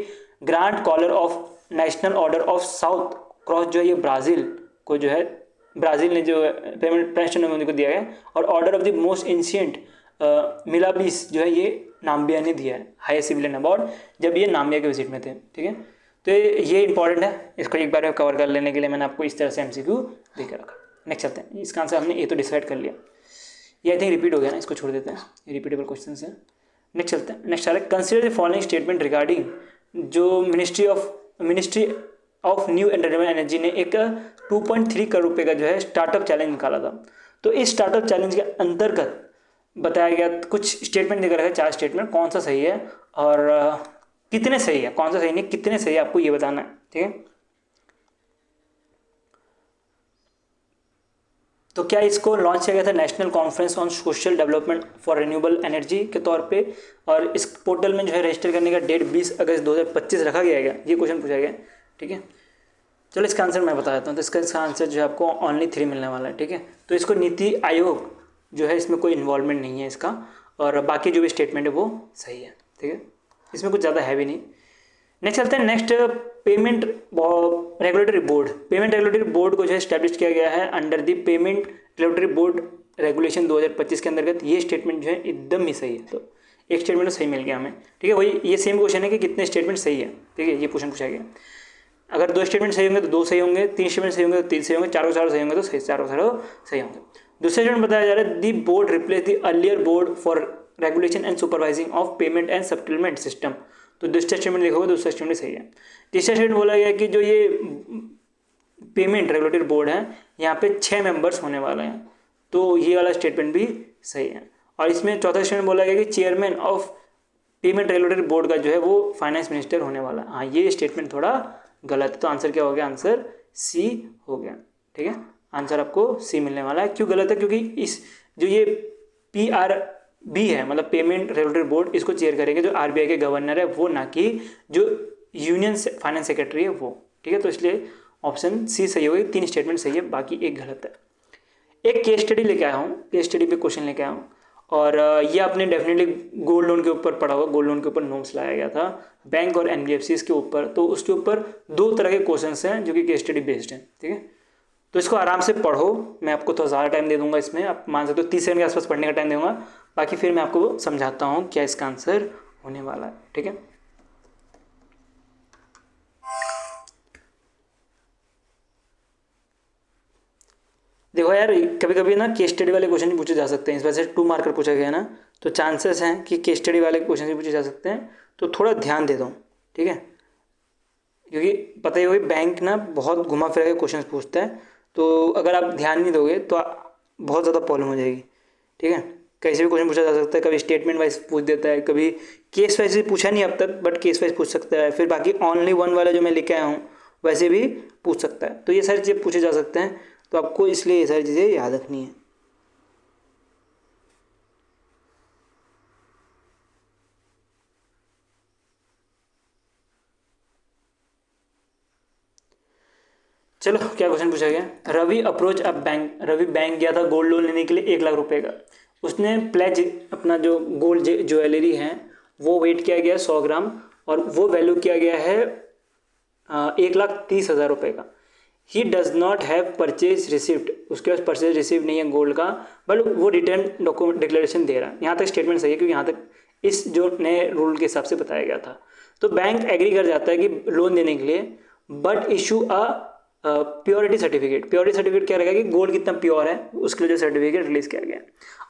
grand collar of national order of south cross जो है ये ब्राज़ील को जो है, ब्राज़ील ने जो पेमेंट प्रेसिडेंट नरेंद्र मोदी को दिया है, और order of the most ancient मिलाबीस जो है ये नाम्बिया ने दिया है, हाई सिविलियन अवार्ड, जब ये नाम्बिया के विजिट में थे, ठीक है। तो ये इंपॉर्टेंट है, इसको एक बार में कवर कर लेने के लिए मैंने आपको इस तरह से एमसीक्यू दे के रखा। नेक्स्ट चलते हैं, इसका आंसर हमने ये तो डिसाइड कर लिया, ये आई थिंक रिपीट हो गया ना, इसको छोड़ देते हैं, ये रिपीटेबल क्वेश्चन है। नेक्स्ट चलते हैं, नेक्स्ट आ रहा है consider the following statement regarding, जो ministry of new entertainment energy ने एक 2.3 करोड़ रुपये का जो है स्टार्टअप चैलेंज निकाला था। तो इस स्टार्टअप चैलेंज के अंतर्गत बताया गया कुछ स्टेटमेंट देकर रखा है, 4 स्टेटमेंट, कौन सा सही है और कितने सही है, कौन सा सही नहीं कितने सही है, आपको ये बताना है, ठीक है। तो क्या इसको लॉन्च किया गया था national conference on social development for renewable energy के तौर पे, और इस पोर्टल में जो है रजिस्टर करने का डेट 20 अगस्त 2025 रखा गया है, ये क्वेश्चन पूछा गया, ठीक है। चलो इसका आंसर मैं बता देता हूँ, तो इसका आंसर जो है आपको ओनली 3 मिलने वाला है, ठीक है। तो इसको नीति आयोग जो है इसमें कोई इन्वॉल्वमेंट नहीं है इसका, और बाकी जो भी स्टेटमेंट है वो सही है, ठीक है, इसमें कुछ ज़्यादा है भी नहीं। नेक्स्ट चलते हैं, next payment regulatory board. Payment regulatory board को जो है स्टैब्लिश किया गया है under the payment regulatory board regulation 2025 के अंतर्गत। ये स्टेटमेंट जो है एकदम ही सही है, तो एक स्टेटमेंट तो सही मिल गया हमें, ठीक है। वही ये सेम क्वेश्चन है कि कितने स्टेटमेंट सही है, ठीक है, ये क्वेश्चन पूछा गया। अगर 2 स्टेटमेंट सही होंगे तो 2 सही होंगे, 3 स्टेटमेंट सही होंगे तो 3 सही होंगे, चारों सही होंगे तो चारों सही होंगे। दूसरे स्टेटमेंट बताया जा रहा है दी board replace the earlier board for regulation and supervising of payment and settlement system, तो दूसरा स्टेटमेंट लिखा होगा, दूसरा स्टेटमेंट सही है। तीसरा स्टेटमेंट बोला गया कि जो ये पेमेंट रेगुलेटरी बोर्ड है यहाँ पे 6 मेंबर्स होने वाले हैं, तो ये वाला स्टेटमेंट भी सही है। और इसमें चौथा स्टेटमेंट बोला गया कि chairman of payment regulatory board का जो है वो फाइनेंस मिनिस्टर होने वाला है। हाँ, ये स्टेटमेंट थोड़ा गलत है, तो आंसर क्या हो गया, आंसर सी हो गया, ठीक है। आंसर आपको सी मिलने वाला है। क्यों गलत है, क्योंकि इस जो ये PRB है, मतलब पेमेंट रेगुलेटरी बोर्ड, इसको चेयर करेंगे जो RBI के गवर्नर है वो, ना कि जो यूनियन फाइनेंस सेक्रेटरी है वो, ठीक है। तो इसलिए ऑप्शन सी सही होगी, 3 स्टेटमेंट सही है, बाकी एक गलत है। एक केस स्टडी लेके आया हूँ, केस स्टडी पे क्वेश्चन लेके आया हूँ, और ये आपने डेफिनेटली गोल्ड लोन के ऊपर पढ़ा होगा, गोल्ड लोन के ऊपर नोट्स लाया गया था बैंक और NBFCs के ऊपर, तो उसके ऊपर 2 तरह के क्वेश्चंस हैं जो कि केस स्टडी बेस्ड हैं, ठीक है। तो इसको आराम से पढ़ो, मैं आपको थोड़ा ज़्यादा टाइम दे दूंगा इसमें, आप मान सकते हो 30 सेकंड के आसपास पढ़ने का टाइम दूंगा, बाकी फिर मैं आपको समझाता हूँ क्या इसका आंसर होने वाला है, ठीक है। देखो यार, कभी कभी ना केस स्टडी वाले क्वेश्चन भी पूछे जा सकते हैं, इस वजह से 2 मार्कर पूछा गया ना, तो चांसेस हैं कि केस स्टडी वाले क्वेश्चन भी पूछे जा सकते हैं, तो थोड़ा ध्यान दे दो, ठीक है। क्योंकि पता ही होगी बैंक ना बहुत घुमा फिरा के क्वेश्चन पूछता है, तो अगर आप ध्यान नहीं दोगे तो बहुत ज़्यादा प्रॉब्लम हो जाएगी, ठीक है। कैसे भी क्वेश्चन पूछा जा सकता है, कभी स्टेटमेंट वाइज पूछ देता है, कभी केस वाइज भी पूछा नहीं अब तक, बट केस वाइज पूछ सकता है, फिर बाकी ओनली वन वाला जो मैं लेके आया हूँ वैसे भी पूछ सकता है, तो ये सारी चीज़ें पूछे जा सकते हैं, तो आपको इसलिए ये सारी चीज़ें याद रखनी है। चलो क्या क्वेश्चन पूछा गया, Ravi approach a bank, Ravi bank गया था गोल्ड लोन लेने के लिए 1 लाख रुपए का। उसने प्लेज अपना जो गोल्ड ज्वेलरी है वो वेट किया गया 100 ग्राम और वो वैल्यू किया गया है 1,30,000 रुपये का। He does not have purchase receipt, उसके पास परचेज रिसिप्ट नहीं है गोल्ड का, बट वो रिटर्न डॉक्यूमेंट डिक्लेरेशन दे रहा है। यहाँ तक स्टेटमेंट सही है क्योंकि यहाँ तक इस जो नए रूल के हिसाब से बताया गया था। तो बैंक एग्री कर जाता है कि लोन देने के लिए, but issue a purity certificate. Purity certificate क्या रहेगा कि गोल्ड कितना प्योर है उसके लिए जो सर्टिफिकेट रिलीज किया गया।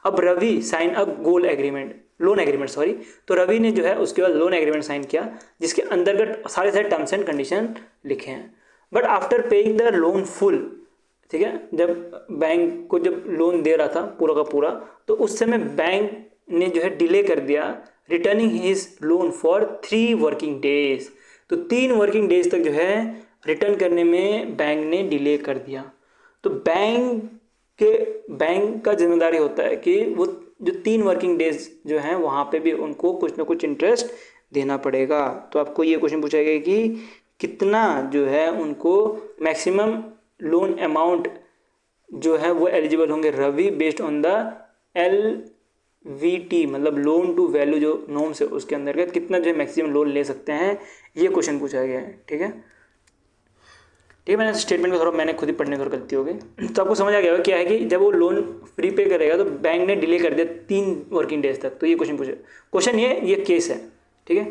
अब Ravi sign a gold agreement, loan agreement sorry, तो रवि ने जो है उसके बाद लोन एग्रीमेंट साइन किया जिसके अंतर्गत सारे टर्म्स एंड कंडीशन लिखे हैं। But after paying the loan full, ठीक है, जब बैंक को जब लोन दे रहा था पूरा का पूरा, तो उस समय बैंक ने जो है डिले कर दिया returning his loan for 3 working days. तो 3 वर्किंग डेज तक जो है रिटर्न करने में बैंक ने डिले कर दिया। तो बैंक का जिम्मेदारी होता है कि वो जो 3 वर्किंग डेज जो हैं वहाँ पे भी उनको कुछ ना कुछ इंटरेस्ट देना पड़ेगा। तो आपको ये क्वेश्चन पूछा गया कि कितना जो है उनको मैक्सिमम लोन अमाउंट जो है वो एलिजिबल होंगे Ravi based on the LVT, मतलब लोन टू वैल्यू जो नॉर्म्स है उसके अंतर्गत कितना जो है मैक्सिमम लोन ले सकते हैं, ये क्वेश्चन पूछा गया है। ठीक है, मैंने स्टेटमेंट को थोड़ा मैंने खुद ही पढ़ने की गलती हो गई। तो आपको समझ आ गया क्या है कि जब वो लोन प्री पे करेगा तो बैंक ने डिले कर दिया 3 वर्किंग डेज तक। तो ये क्वेश्चन पूछे, क्वेश्चन ये केस है। ठीक है,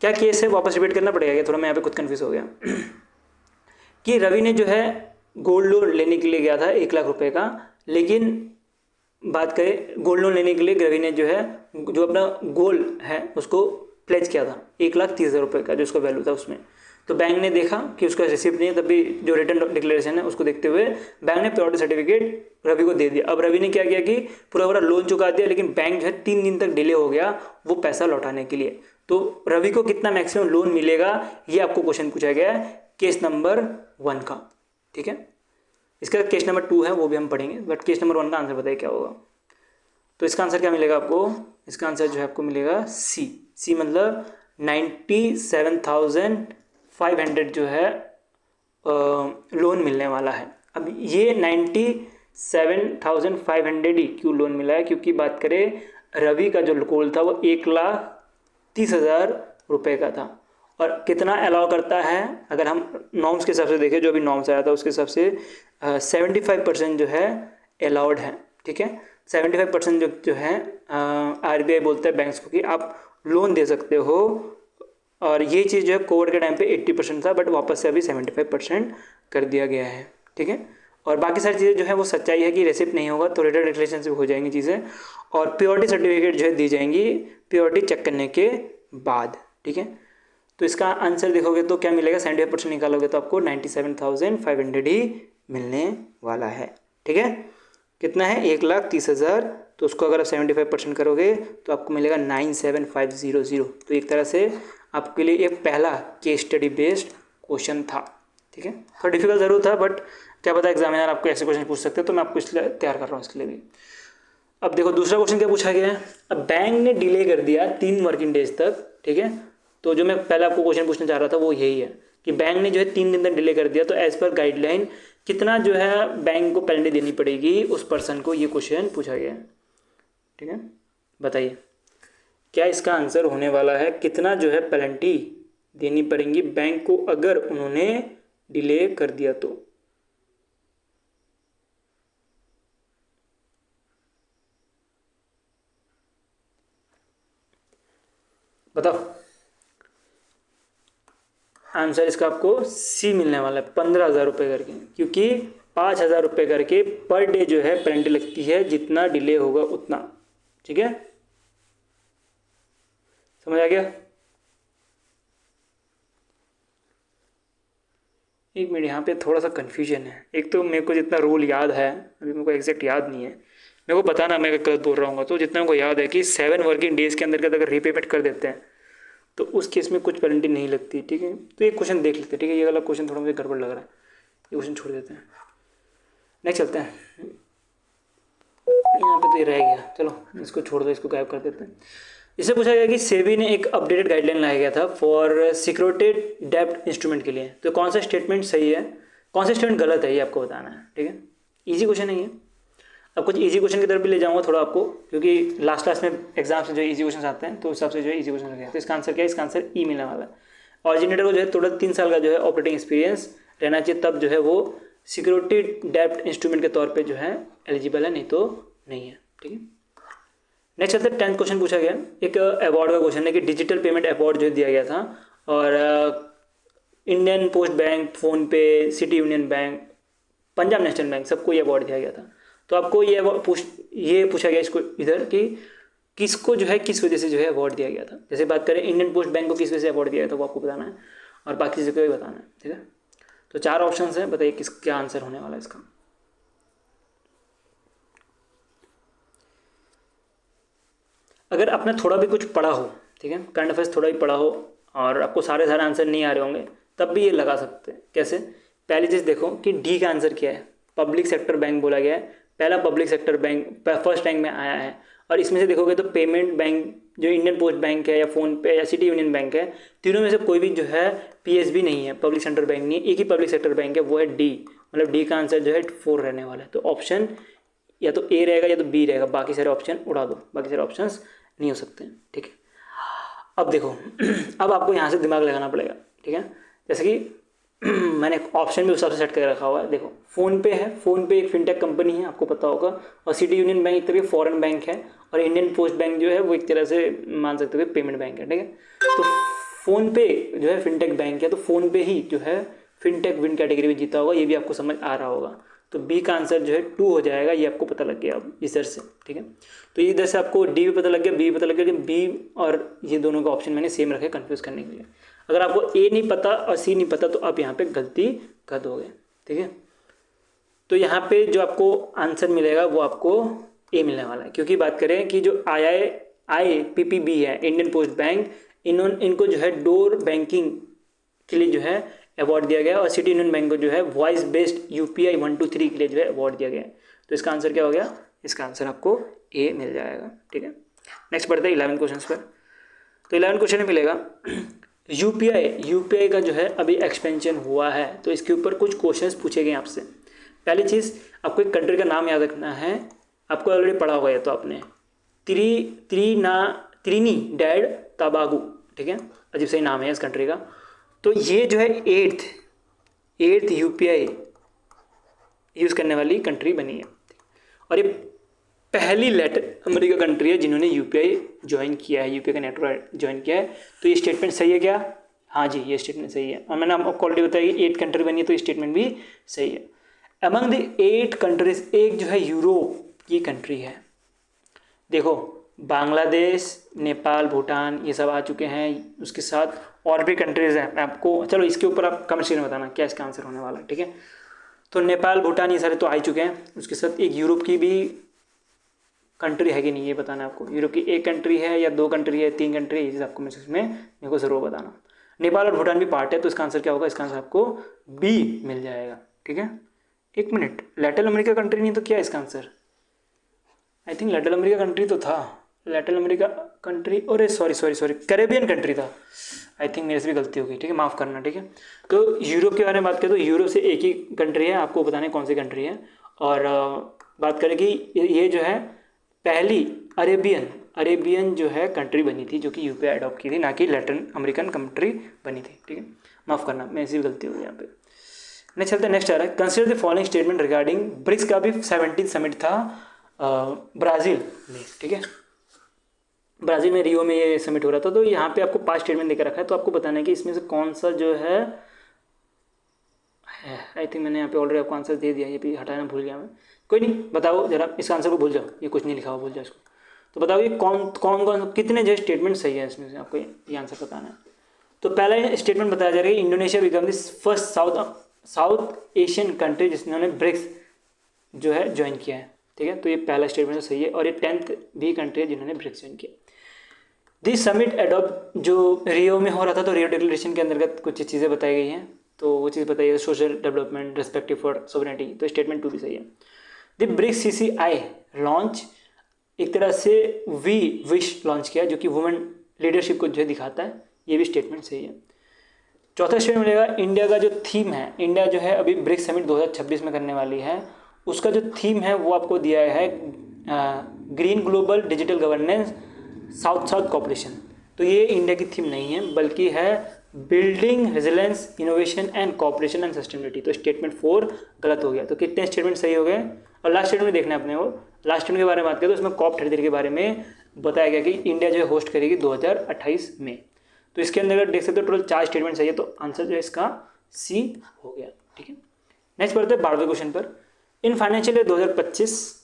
क्या केस है वापस रिपीट करना पड़ेगा, थोड़ा मैं यहाँ पे खुद कन्फ्यूज हो गया कि रवि ने जो है गोल्ड लोन लेने के लिए गया था 1 लाख रुपए का, लेकिन बात करें गोल्ड लोन लेने के लिए रवि ने जो है जो अपना गोल्ड है उसको प्लेज किया था 1,30,000 रुपये का जो उसका वैल्यू था उसमें। तो बैंक ने देखा कि उसका रिसिप्ट नहीं है, तब भी जो रिटर्न डिक्लेरेशन है उसको देखते हुए बैंक ने प्योरिटी सर्टिफिकेट रवि को दे दिया। अब रवि ने क्या किया कि पूरा लोन चुका दिया, लेकिन बैंक जो है 3 दिन तक डिले हो गया वो पैसा लौटाने के लिए। तो रवि को कितना मैक्सिमम लोन मिलेगा ये आपको क्वेश्चन पूछा गया है केस नंबर 1 का। ठीक है, इसका केस नंबर 2 है वो भी हम पढ़ेंगे, बट केस नंबर 1 का आंसर बताइए क्या होगा। तो इसका आंसर क्या मिलेगा आपको, इसका आंसर जो है आपको मिलेगा सी मतलब 97,500 जो है लोन मिलने वाला है। अब ये 97,500 ही क्यों लोन मिला है, क्योंकि बात करें रवि का जो गोल्ड था वो 1,30,000 रुपये का था और कितना अलाउ करता है, अगर हम नॉर्म्स के हिसाब से देखें जो अभी नॉर्म्स आया था उसके हिसाब से 75% जो है अलाउड है। ठीक है, 75% जो है RBI बोलता है बैंक्स को कि आप लोन दे सकते हो, और ये चीज़ जो है कोविड के टाइम पे 80% था, बट वापस से अभी 75% कर दिया गया है। ठीक है, और बाकी सारी चीज़ें जो है वो सच्चाई है कि रेसिप्ट नहीं होगा तो रिटर्न डिक्लेरेशन से हो जाएंगी चीज़ें, और प्योरिटी सर्टिफिकेट जो है दी जाएंगी प्योरिटी चेक करने के बाद। ठीक है, तो इसका आंसर देखोगे तो क्या मिलेगा, 75% निकालोगे तो आपको 97,500 ही मिलने वाला है। ठीक है, कितना है 1,30,000, तो उसको अगर आप 75% करोगे तो आपको मिलेगा 97,500। तो एक तरह से आपके लिए एक पहला केस स्टडी बेस्ड क्वेश्चन था। ठीक है, थोड़ा डिफिकल्ट ज़रूर था, बट क्या पता एग्जामिनर आपको ऐसे क्वेश्चन पूछ सकते हैं, तो मैं आपको इसलिए तैयार कर रहा हूँ इसके लिए भी। अब देखो दूसरा क्वेश्चन क्या पूछा गया है, अब बैंक ने डिले कर दिया 3 वर्किंग डेज तक। ठीक है, तो जो मैं पहले आपको क्वेश्चन पूछना चाह रहा था वो यही है कि बैंक ने जो है 3 दिन तक डिले कर दिया, तो एज पर गाइडलाइन कितना जो है बैंक को पेनल्टी देनी पड़ेगी उस पर्सन को, ये क्वेश्चन पूछा गया है। ठीक है, बताइए क्या इसका आंसर होने वाला है, कितना जो है पेनल्टी देनी पड़ेगी बैंक को अगर उन्होंने डिले कर दिया तो। बताओ, आंसर इसका आपको सी मिलने वाला है 15,000 रुपये करके, क्योंकि 5,000 रुपये करके पर डे जो है पेनल्टी लगती है जितना डिले होगा उतना। ठीक है, समझ आ गया। एक मिनट, यहाँ पे थोड़ा सा कन्फ्यूजन है। एक तो मेरे को जितना रूल याद है, अभी मेरे को एग्जैक्ट याद नहीं है, मेरे को पता ना मैं गलत बोल रहा हूँ, तो जितना मेरे को याद है कि 7 वर्किंग डेज के अंदर अगर रीपेमेंट कर देते हैं तो उस केस में कुछ पेनल्टी नहीं लगती। ठीक है, तो ये क्वेश्चन देख लेते हैं। ठीक है, ये वाला क्वेश्चन थोड़ा मुझे गड़बड़ लग रहा है, ये क्वेश्चन छोड़ देते हैं, नेक्स्ट चलते हैं। यहाँ पे तो ये रह गया, चलो इसको छोड़ दो, इसको गायब कर देते हैं। इससे पूछा गया कि सेबी ने एक अपडेटेड गाइडलाइन लाया गया था फॉर सिक्योरिटेड डेब्ट इंस्ट्रूमेंट के लिए, तो कौन सा स्टेटमेंट सही है, कौन सा स्टेटमेंट गलत है ये आपको बताना है, ठीक है। इजी क्वेश्चन है ये। अब कुछ इजी क्वेश्चन की तरफ भी ले जाऊंगा थोड़ा आपको, क्योंकि लास्ट में एग्जाम से जो इजी क्वेश्चन आते हैं तो उस हिसाब से जो है इजी क्वेश्चन रखे हैं। तो इसका आंसर क्या है? इसका आंसर ई मिलने वाला है। ऑरिजिनेटर को जो है थोड़ा 3 साल का जो है ऑपरेटिंग एक्सपीरियंस रहना चाहिए, तब जो है वो सिक्योरिटी डेब्ट इंस्ट्रूमेंट के तौर पे जो है एलिजिबल है, नहीं तो नहीं है, ठीक है। नेक्स्ट चलते 10th क्वेश्चन पूछा गया, एक अवार्ड का क्वेश्चन है कि डिजिटल पेमेंट अवार्ड जो दिया गया था, और इंडियन पोस्ट बैंक, फ़ोन पे, city union bank, Punjab national bank, सबको ये अवार्ड दिया गया था। तो आपको ये पूछा गया इसको इधर कि किसको जो है किस वजह से जो है अवार्ड दिया गया था। जैसे बात करें इंडियन पोस्ट बैंक को किस वजह से अवार्ड दिया गया था वो आपको बताना है, और बाकी चीज़ों को भी बताना है, ठीक है। तो 4 ऑप्शन हैं, बताइए किस क्या आंसर होने वाला है इसका। अगर आपने थोड़ा भी कुछ पढ़ा हो, ठीक है, करंट अफेयर्स थोड़ा भी पढ़ा हो और आपको सारे आंसर नहीं आ रहे होंगे, तब भी ये लगा सकते हैं। कैसे? पहली चीज़ देखो कि डी का आंसर क्या है। पब्लिक सेक्टर बैंक बोला गया है, पहला public sector bank first rank में आया है। और इसमें से देखोगे तो पेमेंट बैंक जो इंडियन पोस्ट बैंक है या फ़ोन पे या सिटी यूनियन बैंक है, तीनों में से कोई भी जो है पीएसबी नहीं है, पब्लिक सेक्टर बैंक नहीं है, एक ही पब्लिक सेक्टर बैंक है, वो है डी। मतलब डी का आंसर जो है 4 रहने वाला है। तो ऑप्शन या तो ए रहेगा या तो बी रहेगा, बाकी सारे ऑप्शन उड़ा दो, बाकी सारे ऑप्शन नहीं हो सकते, ठीक है। अब देखो अब आपको यहाँ से दिमाग लगाना पड़ेगा, ठीक है। जैसे कि मैंने ऑप्शन भी उस हिसाब से सेट करके रखा हुआ है। देखो फ़ोन पे है, फ़ोन पे एक फिनटेक कंपनी है, आपको पता होगा, और सिटी यूनियन बैंक एक तरह की फॉरेन बैंक है, और इंडियन पोस्ट बैंक जो है वो एक तरह से मान सकते हो पेमेंट बैंक है, ठीक है। तो फ़ोन पे जो है फिनटेक बैंक है, तो फ़ोन पे ही जो है फिनटेक विन कैटेगरी में जीता होगा, ये भी आपको समझ आ रहा होगा। तो बी का आंसर जो है 2 हो जाएगा, ये आपको पता लग गया अब इधर से, ठीक है। तो इधर से आपको डी भी पता लग गया, बी भी पता लग गया, कि बी और ये दोनों का ऑप्शन मैंने सेम रखे कंफ्यूज करने के लिए। अगर आपको ए नहीं पता और सी नहीं पता तो आप यहाँ पे गलती कर दोगे, ठीक है। तो यहाँ पे जो आपको आंसर मिलेगा वो आपको ए मिलने वाला है, क्योंकि बात करें कि जो IPPB है, इंडियन पोस्ट बैंक, इनको जो है डोर बैंकिंग के लिए जो है अवार्ड दिया गया, और सिटी यूनियन बैंक को जो है वॉइस बेस्ड UPI 1 2 3 के लिए जो है अवार्ड दिया गया। तो इसका आंसर क्या हो गया? इसका आंसर आपको ए मिल जाएगा, ठीक है। नेक्स्ट बढ़ते हैं 11 क्वेश्चन पर। तो 11 क्वेश्चन में मिलेगा यूपीआई का जो है अभी एक्सपेंशन हुआ है, तो इसके ऊपर कुछ क्वेश्चंस पूछे गए आपसे। पहली चीज़, आपको एक कंट्री का नाम याद रखना है, आपको ऑलरेडी पढ़ा होगा ये तो आपने, त्रिनिडैड टोबैगो, ठीक है, अजीब सही नाम है इस कंट्री का। तो ये जो है एट्थ यूपीआई यूज़ करने वाली कंट्री बनी है, और ये पहली लैटिन अमेरिका कंट्री है जिन्होंने यूपीआई ज्वाइन किया है, यूपीआई का नेटवर्क ज्वाइन किया है। तो ये स्टेटमेंट सही है क्या? हाँ जी, ये स्टेटमेंट सही है, और मैंने आपको ऑलरेडी बताया कि 8 कंट्री बनी है, तो ये स्टेटमेंट भी सही है। अमंग द 8 कंट्रीज एक जो है यूरोप की कंट्री है। देखो बांग्लादेश, नेपाल, भूटान ये सब आ चुके हैं, उसके साथ और भी कंट्रीज़ हैं। मैं आपको चलो इसके ऊपर आप कमेंट सेक्शन में बताना क्या इसका आंसर होने वाला है, ठीक है। तो नेपाल, भूटान ये सारे तो आ ही चुके हैं, उसके साथ एक यूरोप की भी कंट्री है कि नहीं ये बताना है आपको। यूरोप की एक कंट्री है या 2 कंट्री है, 3 कंट्री है, ये चीज़ आपको मैसेज में मेरे को ज़रूर बताना। नेपाल और भूटान भी पार्ट है, तो इसका आंसर क्या होगा? इसका आंसर आपको बी मिल जाएगा, ठीक है। एक मिनट, लैटिन अमेरिका कंट्री नहीं तो क्या इसका answer? I think Latin America country तो था, लैटिन अमेरिका कंट्री, अरे सॉरी कैरेबियन कंट्री था। आई थिंक मेरे से भी गलती हो गई, ठीक है, माफ़ करना, ठीक है। तो यूरोप के बारे में बात करें तो यूरोप से एक ही कंट्री है, आपको बताना है कौन सी कंट्री है। और बात करें कि ये जो है पहली अरेबियन जो है कंट्री बनी थी जो कि यूपीआई अडॉप्ट की थी, ना कि लैटिन अमेरिकन कंट्री बनी थी, ठीक है, माफ़ करना मेरे से भी गलती हो गई यहाँ पे। नेक्स्ट चलते हैं, नेक्स्ट आ रहा है, consider the following statement regarding BRICS का भी 17th समिट था ब्राज़ील में, ठीक है, ब्राज़ील में रियो में ये समिट हो रहा था। तो यहाँ पे आपको 5 स्टेटमेंट देकर रखा है, तो आपको बताना है कि इसमें से कौन सा जो है, आई थिंक मैंने यहाँ पे ऑलरेडी आपको आंसर दे दिया, ये भी हटाना भूल गया मैं, कोई नहीं, बताओ जरा इसका आंसर को भूल जाओ, ये कुछ नहीं लिखा हुआ, भूल जाओ इसको। तो बताओ ये कौन कितने जो स्टेटमेंट सही है इसमें से, आपको ये आंसर बताना है। तो पहला स्टेटमेंट बताया जा रहा है कि Indonesia become this first south Asian country जिन्होंने ब्रिक्स जो है ज्वाइन किया है, ठीक है। तो ये पहला स्टेटमेंट सही है, और ये 10th भी कंट्री है जिन्होंने ब्रिक्स ज्वाइन किया। दिस समिट एडॉप्ट जो रियो में हो रहा था, तो रियो डिक्लेरेशन के अंतर्गत कुछ चीज़ें बताई गई हैं, तो वो चीज़ बताइए, social development, respective for sovereignty, तो स्टेटमेंट 2 भी सही है। द ब्रिक्स CCI लॉन्च एक तरह से विश लॉन्च किया जो कि वुमेन लीडरशिप को जो है दिखाता है, ये भी स्टेटमेंट सही है। चौथा स्टेटमेंट मिलेगा इंडिया का जो थीम है, इंडिया जो है अभी ब्रिक्स समिट 2026 में करने वाली है, उसका जो थीम है वो आपको दिया है green global digital governance south south cooperation. तो ये इंडिया की थीम नहीं है बल्कि है building resilience innovation and cooperation and sustainability. तो स्टेटमेंट 4 गलत हो गया। तो कितने स्टेटमेंट सही हो गए? और लास्ट स्टेटमेंट देखना है अपने को। लास्ट स्टेटमेंट के बारे में बात करें तो उसमें COP 33 के बारे में बताया गया कि इंडिया जो है होस्ट करेगी 2028 में। तो इसके अंदर अगर देख सकते हो टोटल 4 स्टेटमेंट सही है, तो आंसर जो है इसका सी हो गया। ठीक है, नेक्स्ट बढ़ते हैं 12वें क्वेश्चन पर। In financial year 2025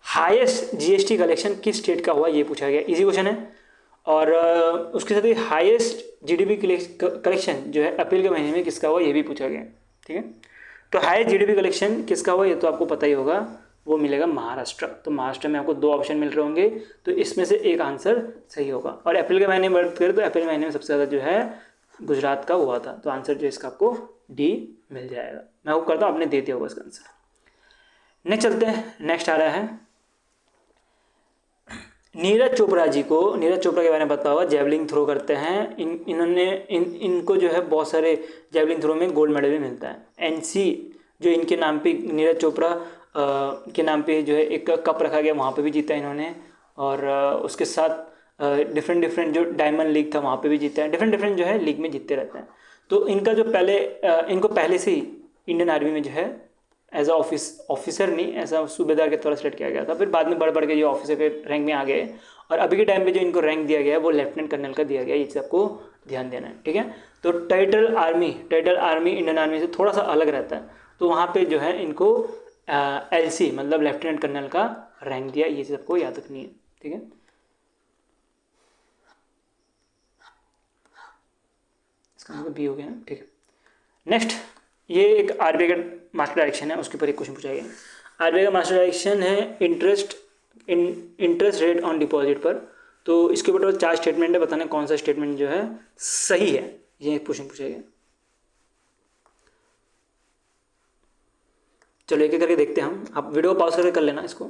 highest GST collection किस स्टेट का हुआ, ये पूछा गया। इजी क्वेश्चन है। और उसके साथ ही हाईएस्ट GDP कलेक्शन जो है अप्रैल के महीने में किसका हुआ, ये भी पूछा गया। ठीक है, तो हाईएस्ट GDP कलेक्शन किसका हुआ ये तो आपको पता ही होगा, वो मिलेगा महाराष्ट्र। तो महाराष्ट्र में आपको 2 ऑप्शन मिल रहे होंगे, तो इसमें से एक आंसर सही होगा। और अप्रैल के महीने में बात करें तो अप्रैल महीने में सबसे ज़्यादा जो है गुजरात का हुआ था। तो आंसर जो इसका आपको डी मिल जाएगा। मैं वो करता हूँ, आपने दे दिया होगा इसका आंसर। नेक्स्ट चलते हैं। नेक्स्ट आ रहा है नीरज चोपड़ा जी को। नीरज चोपड़ा के बारे में पता होगा, जेवलिंग थ्रो करते हैं। इनको जो है बहुत सारे जेवलिंग थ्रो में गोल्ड मेडल भी मिलता है। NC जो इनके नाम पे नीरज चोपड़ा के नाम पे जो है एक कप रखा गया, वहाँ पे भी जीता इन्होंने। और उसके साथ डिफरेंट जो डायमंड लीग था वहाँ पे भी जीता है। डिफरेंट जो है लीग में जीतते रहते हैं। तो इनका जो इनको पहले से ही इंडियन आर्मी में जो है एज ऑफिसर नहीं, ऐसा सूबेदार के तौर पर सेलेक्ट किया गया था। फिर बाद में बढ़ के ये ऑफिसर के रैंक में आ गए। और अभी के टाइम पे जो इनको रैंक दिया गया है वो लेफ्टिनेंट कर्नल का दिया गया है। ये चीज़ आपको ध्यान देना है। ठीक है, तो टाइटल आर्मी इंडियन आर्मी से थोड़ा सा अलग रहता है। तो वहाँ पे जो है इनको LC मतलब लेफ्टिनेंट कर्नल का रैंक दिया। ये चीज़ आपको याद रखनी है। ठीक है, इसका मतलब बी हो गया ना। ठीक है, नेक्स्ट ये एक RBI का मास्टर डायरेक्शन है, उसके ऊपर एक क्वेश्चन पूछा गया। RBI का मास्टर डायरेक्शन है इंटरेस्ट रेट ऑन डिपॉजिट पर। तो इसके ऊपर 4 स्टेटमेंट है, बताना कौन सा स्टेटमेंट जो है सही है। ये एक क्वेश्चन पूछा गया। चलो एक एक करके देखते हैं हम। आप वीडियो पॉज करके कर लेना इसको।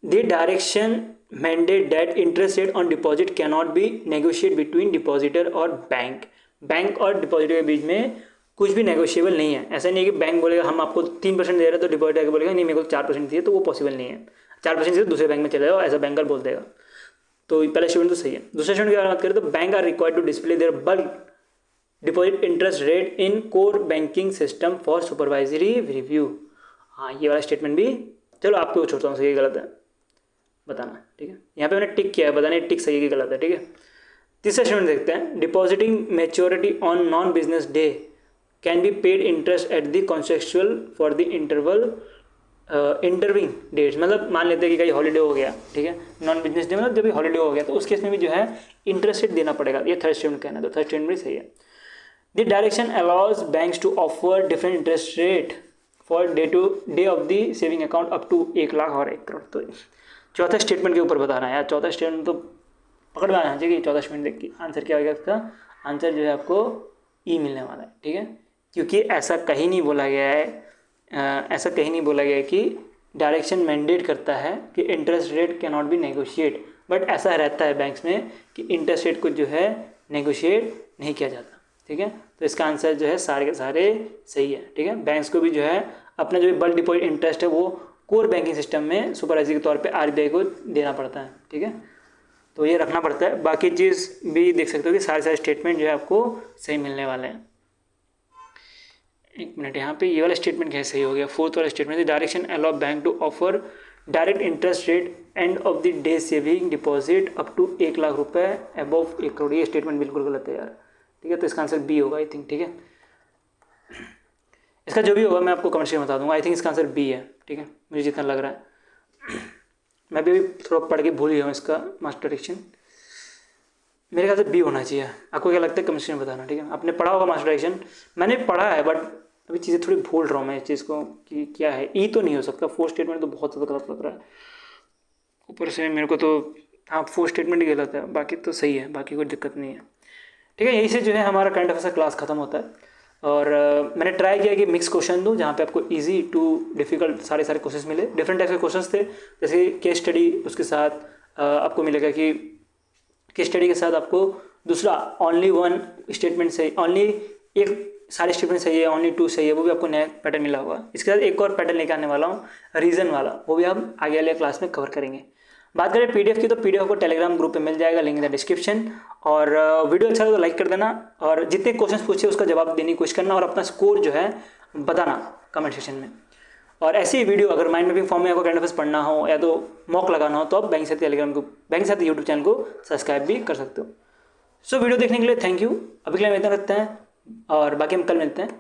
The direction mandate that interest rate on deposit can not be negotiate between depositor और बैंक और डिपॉजिटर के बीच में कुछ भी नेगोशिएबल नहीं है। ऐसा नहीं है कि बैंक बोलेगा हम आपको 3% दे रहे हैं तो डिपॉजिटर के बोलेगा नहीं मेरे को 4% दिए, तो वो पॉसिबल नहीं है। 4% से दूसरे बैंक में चले जाओ, ऐसा बैंकर बोल देगा। तो पहला स्टेटमेंट तो सही है। दूसरे स्टेटमेंट की बारे में बात करें तो bank are required to display their bulk deposit interest rate in core banking system for supervisory review. हाँ, ये वाला स्टेटमेंट भी चलो आपको छोड़ता हूँ, सही गलत है बताना। ठीक है, यहाँ पे मैंने टिक किया है, बताना टिक सही है कि गलत है। ठीक है, तीसरा स्टेटमेंट देखते हैं। Depositing maturity on non business day can be paid interest at the contractual for the intervening dates. मतलब मान लेते हैं कि कहीं हॉलीडे हो गया, ठीक है, नॉन बिजनेस डे मतलब जब भी हॉलीडे हो गया तो उस केस में भी जो है इंटरेस्ट रेट देना पड़ेगा। ये थर्ड स्टेटमेंट कहना है, तो थर्ड स्टेटमेंट भी सही है। The direction allows banks to offer different interest rate for day of the saving account up to 1 lakh और 1 करोड़। तो चौथा स्टेटमेंट के ऊपर बताना है यार। चौथा स्टेटमेंट तो पकड़ में आना चाहिए। चौथा स्टेटमेंट देख के आंसर क्या होगा इसका? आंसर जो है आपको ई मिलने वाला है। ठीक है, क्योंकि ऐसा कहीं नहीं बोला गया है, कि डायरेक्शन मैंडेट करता है कि interest rate can not be negotiate, but ऐसा रहता है बैंक्स में कि इंटरेस्ट रेट को जो है नेगोशिएट नहीं किया जाता। ठीक है, तो इसका आंसर जो है सारे के सारे सही है। ठीक है, बैंक्स को भी जो है अपना जो बल्क डिपॉजिट इंटरेस्ट है वो कोर बैंकिंग सिस्टम में सुपरवाइजरी के तौर पे RBI को देना पड़ता है। ठीक है, तो ये रखना पड़ता है। बाकी चीज़ भी देख सकते हो कि सारे स्टेटमेंट जो है आपको सही मिलने वाले हैं। एक मिनट, यहाँ पे ये वाला स्टेटमेंट कैसे सही हो गया? फोर्थ वाला statement, direction allow bank to offer direct interest rate end of the day saving deposit up to 1 lakh रुपए अबव 1 करोड़। ये स्टेटमेंट बिल्कुल गलत है यार। ठीक है, तो इसका आंसर बी होगा आई थिंक। ठीक है, इसका जो भी होगा मैं आपको कमेंट में बता दूंगा। आई थिंक इसका आंसर बी है। ठीक है, मुझे जितना लग रहा है। मैं भी थोड़ा पढ़ के भूल गया हूँ इसका मास्टर डायरेक्शन। मेरे ख्याल से बी होना चाहिए। आपको क्या लगता है कमेंट में बताना। ठीक है, आपने पढ़ा होगा मास्टर डायरेक्शन, मैंने पढ़ा है बट अभी चीज़ें थोड़ी भूल रहा हूँ मैं इस चीज़ को कि क्या है। ई तो नहीं हो सकता, फोर्थ स्टेटमेंट तो बहुत ज़्यादा गलत लग रहा है ऊपर से मेरे को। तो हाँ, फोर्थ स्टेटमेंट ही गलत है, बाकी तो सही है, बाकी कोई दिक्कत नहीं है। ठीक है, यही से जो है हमारा करंट अफेयर्स का क्लास खत्म होता है। और मैंने ट्राई किया कि मिक्स क्वेश्चन दूँ जहाँ पे आपको इजी टू डिफ़िकल्ट सारे क्वेश्चंस मिले। डिफरेंट टाइप के क्वेश्चंस थे, जैसे केस स्टडी, उसके साथ आपको मिलेगा कि केस स्टडी के साथ आपको दूसरा ओनली वन स्टेटमेंट से, ओनली एक सारे स्टेटमेंट सही है, ओनली 2 सही है, वो भी आपको नया पैटर्न मिला होगा। इसके साथ एक और पैटर्न लेकर आने वाला हूँ रीजन वाला, वो भी हम आगे वाले क्लास में कवर करेंगे। बात करें पीडीएफ की, तो पीडीएफ आपको टेलीग्राम ग्रुप पे मिल जाएगा, लिंक इन द डिस्क्रिप्शन। और वीडियो अच्छा लगा तो लाइक कर देना, और जितने क्वेश्चन पूछे उसका जवाब देने की कोशिश करना, और अपना स्कोर जो है बताना कमेंट सेक्शन में। और ऐसी वीडियो अगर माइंड मैपिंग फॉर्म में आपको करंट अफेयर्स पढ़ना हो या तो मॉक लगाना हो, तो आप बैंक साथी टेलीग्राम को, बैंक साथी यूट्यूब चैनल को सब्सक्राइब भी कर सकते हो। सो वीडियो देखने के लिए थैंक यू। अभी के लिए हम इतना रखते हैं, और बाकी हम कल मिलते हैं।